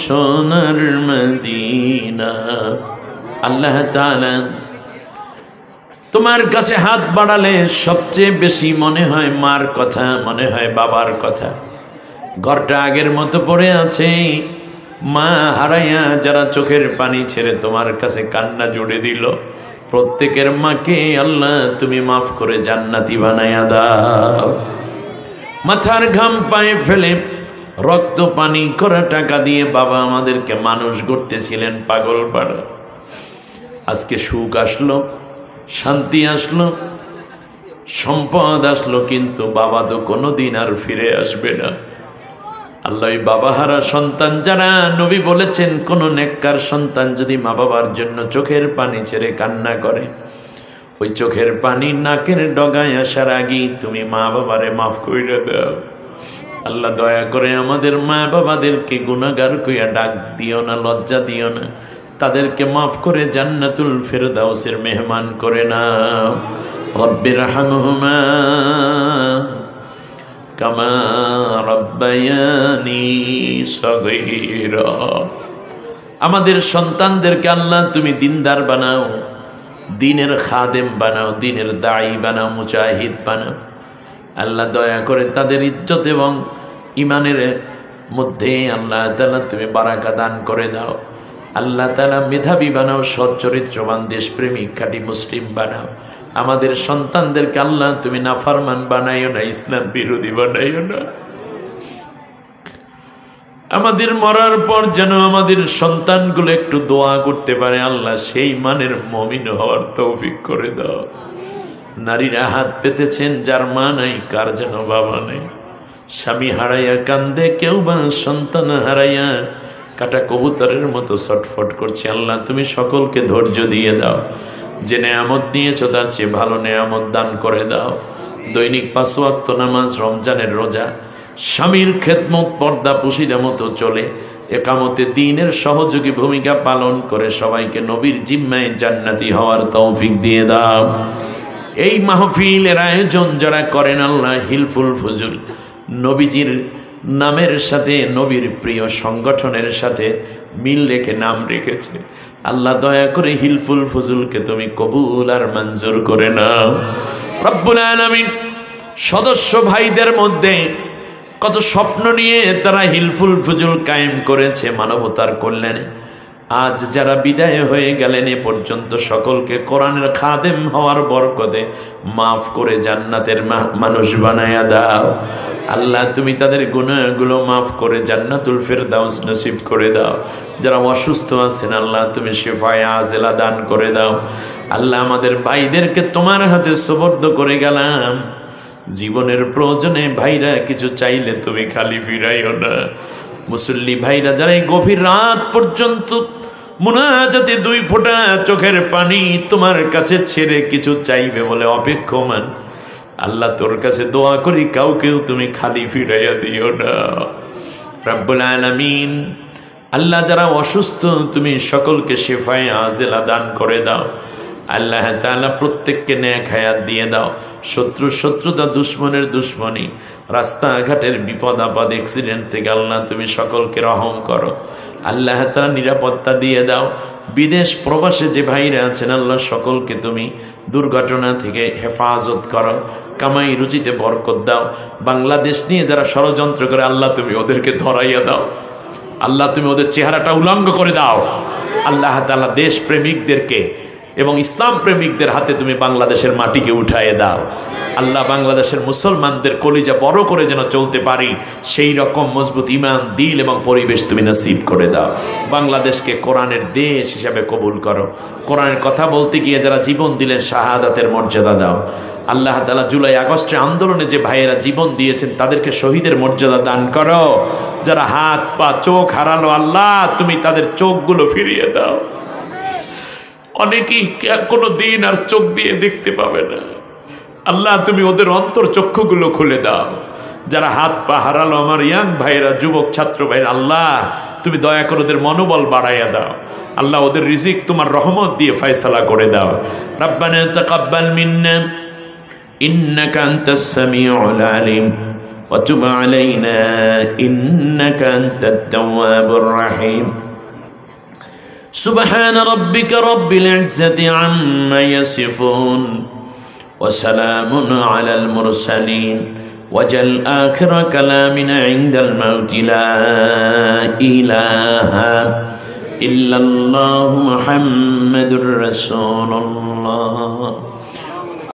S1: সোনার মদিনা। আল্লাহ তাআলা তোমার কাছে হাত বাড়ালে সবচেয়ে বেশি মনে হয় মার কথা, মনে হয় বাবার কথা। ঘরটা আগের মতো পড়ে আছে, মা হারাইয়া যারা চোখের পানি ছেড়ে তোমার কাছে কান্না জুড়ে দিল, প্রত্যেকের মাকে আল্লাহ তুমি মাফ করে জান্নাতি বানায়া দাও। মাথার ঘাম পায়ে ফেলে রক্ত পানি করা টাকা দিয়ে বাবা আমাদেরকে মানুষ গড়তেছিলেন পাগল পাড়া। আজকে সুখ আসলো, শান্তি আসলো, সম্পদ আসলো, কিন্তু বাবা তো কোনোদিন আর ফিরে আসবে না। আল্লাহ বাবাহারা সন্তান যারা, নবী বলেছেন কোন নেককার সন্তান যদি মা বাবার জন্য চোখের পানি ছেড়ে কান্না করে, ওই চোখের পানি নাকের ডগায় আসার আগেই তুমি মা বাবারে মাফ কইরা দাও। আল্লাহ দয়া করে আমাদের মা বাবাদেরকে গুনাহগার কইয়া ডাক দিও না, লজ্জা দিও না, তাদেরকে মাফ করে জান্নাতুল ফেরদাউসের মেহমান করে নাও। রব্বির হামহুমা কামা রাব্বায়ানি সগীরা। আমাদের সন্তানদেরকে আল্লাহ তুমি দিনদার বানাও, দিনের খাদেম বানাও, দিনের দায়ী বানাও, মুজাহিদ বানাও। আল্লাহ দয়া করে তাদের ইজ্জত এবং ইমানের মধ্যে আল্লাহ তাআলা তুমি বারাকা দান করে দাও। আল্লাহ তাআলা মেধাবী বানাও, সচ্চরিত্রবান, দেশপ্রেমিক, খাঁটি মুসলিম বানাও। আমাদের সন্তানদেরকে আল্লাহ তুমি নাফরমান বানাইও না, ইসলাম বিরোধী বানাইও না। আমাদের মরার পর যেন আমাদের সন্তানগুলো একটু দোয়া করতে পারে, আল্লাহ সেই মানের মুমিন হওয়ার তৌফিক করে দাও। নারীরা হাত পেতেছেন, যার মা নাই, কার যেন বাবা নেই, স্বামী হারাইয়া কান্দে, কেউ বা সন্তান হারাইয়া কাটা কবুতরের মতো ছটফট করছে। আল্লাহ তুমি সকলকে ধৈর্য দিয়ে দাও, যে নেয়ামত দিয়েছো তার চেয়ে ভালো নেয়ামত দান করে দাও। দৈনিক 5 ওয়াক্ত নামাজ, রমজানের রোজা, স্বামীর খেদমত পর্দা পুশির মতো চলে, একামতে দ্বীনের সহযোগী ভূমিকা পালন করে সবাইকে নবীর জিম্মায় জান্নাতি হওয়ার তৌফিক দিয়ে দাও। এই মাহফিলের আয়োজন যারা করেন আল্লাহ হিলফুল ফুজুল নবীজির নামের সাথে, নবীর প্রিয় সংগঠনের সাথে মিল রেখে নাম রেখেছে, আল্লাহ দয়া করে হিলফুল ফুজুলকে তুমি কবুল আর মঞ্জুর করে নাও। রব্বুল আলামিন সদস্য ভাইদের মধ্যে কত স্বপ্ন নিয়ে তারা হিলফুল ফুজুল কায়েম করেছে মানবতার কল্যাণে। আজ যারা বিদায় হয়ে গেলেন এ পর্যন্ত সকলকে কোরআনের খাদেম হওয়ার বরকতে মাফ করে জান্নাতের মানুষ বানায়া দাও। আল্লাহ তুমি তাদের গুনাহগুলো মাফ করে জান্নাতুল ফেরদাউস নসিব করে দাও। যারা অসুস্থ আছেন আল্লাহ তুমি শিফায়ে আজেলা দান করে দাও। আল্লাহ আমাদের ভাইদেরকে তোমার হাতে সুপর্দ করে গেলাম, জীবনের প্রয়োজনে ভাইরা কিছু চাইলে তুমি খালি ফিরাইও না। মুসল্লি ভাইরা যারা এই গভীর রাত পর্যন্ত মুনাজাতে 2 ফোঁটা চোখের পানি তোমার কাছে ছেড়ে কিছু চাইবে বলে অপেক্ষমান, আল্লাহ তোর কাছে দোয়া করি কাউকেও তুমি খালি ফিরাইয়া দিও না। রব্বুল আলামিন আল্লাহ যারা অসুস্থ তুমি সকলকে শিফায়ে আজেলা দান করে দাও। আল্লাহ তাআলা প্রত্যেককে নেক হায়াত দিয়ে দাও। শত্রুতা, দুশ্মনের দুশ্মনী, রাস্তাঘাটের বিপদ আপদ, অ্যাক্সিডেন্ট থেকে আল্লাহ তুমি সকলকে রহম করো। আল্লাহ তাআলা নিরাপত্তা দিয়ে দাও। বিদেশ প্রবাসে যে ভাইরা আছেন আল্লাহ সকলকে তুমি দুর্ঘটনা থেকে হেফাজত করো, কামাই রুচিতে বরকত দাও। বাংলাদেশ নিয়ে যারা ষড়যন্ত্র করে আল্লাহ তুমি ওদেরকে ধরাইয়া দাও। আল্লাহ তুমি ওদের চেহারাটা উলঙ্গ করে দাও। আল্লাহ তাআলা দেশ প্রেমিকদেরকে এবং ইসলাম প্রেমিকদের হাতে তুমি বাংলাদেশের মাটিকে উঠায়ে দাও। আল্লাহ বাংলাদেশের মুসলমানদের কলিজা বড় করে যেন চলতে পারি সেই রকম মজবুত ইমান, দিল এবং পরিবেশ তুমি নসিব করে দাও। বাংলাদেশকে কোরআনের দেশ হিসাবে কবুল করো। কোরআনের কথা বলতে গিয়ে যারা জীবন দিলেন শাহাদাতের মর্যাদা দাও। আল্লাহ তাআলা জুলাই আগস্টের আন্দোলনে যে ভাইয়েরা জীবন দিয়েছেন তাদেরকে শহীদের মর্যাদা দান করো। যারা হাত পা চোখ হারালো আল্লাহ তুমি তাদের চোখগুলো ফিরিয়ে দাও। অনেকেই কোনো দিন আর চোখ দিয়ে দেখতে পাবে না, আল্লাহ তুমি ওদের অন্তর চক্ষুগুলো খুলে দাও। যারা হাত পা হারালো আমার ইয়াং ভাইয়েরা, যুবক ছাত্র ভাইয়েরা, আল্লাহ তুমি দয়া করে ওদের মনোবল বাড়াইয়া দাও। আল্লাহ ওদের রিজিক তোমার রহমত দিয়ে ফয়সালা করে দাও। রব্বানা তাকাব্বাল মিন্না ইন্নাকা আনতাস সামিউল আলিম ওয়া তুব আলাইনা ইন্নাকা আনতাত তাওয়াবুর রহিম। سبحان ربك رب العزة عما يصفون وسلام على المرسلين وجل آخر كلامنا عند الموت لا إله إلا الله محمد رسول الله.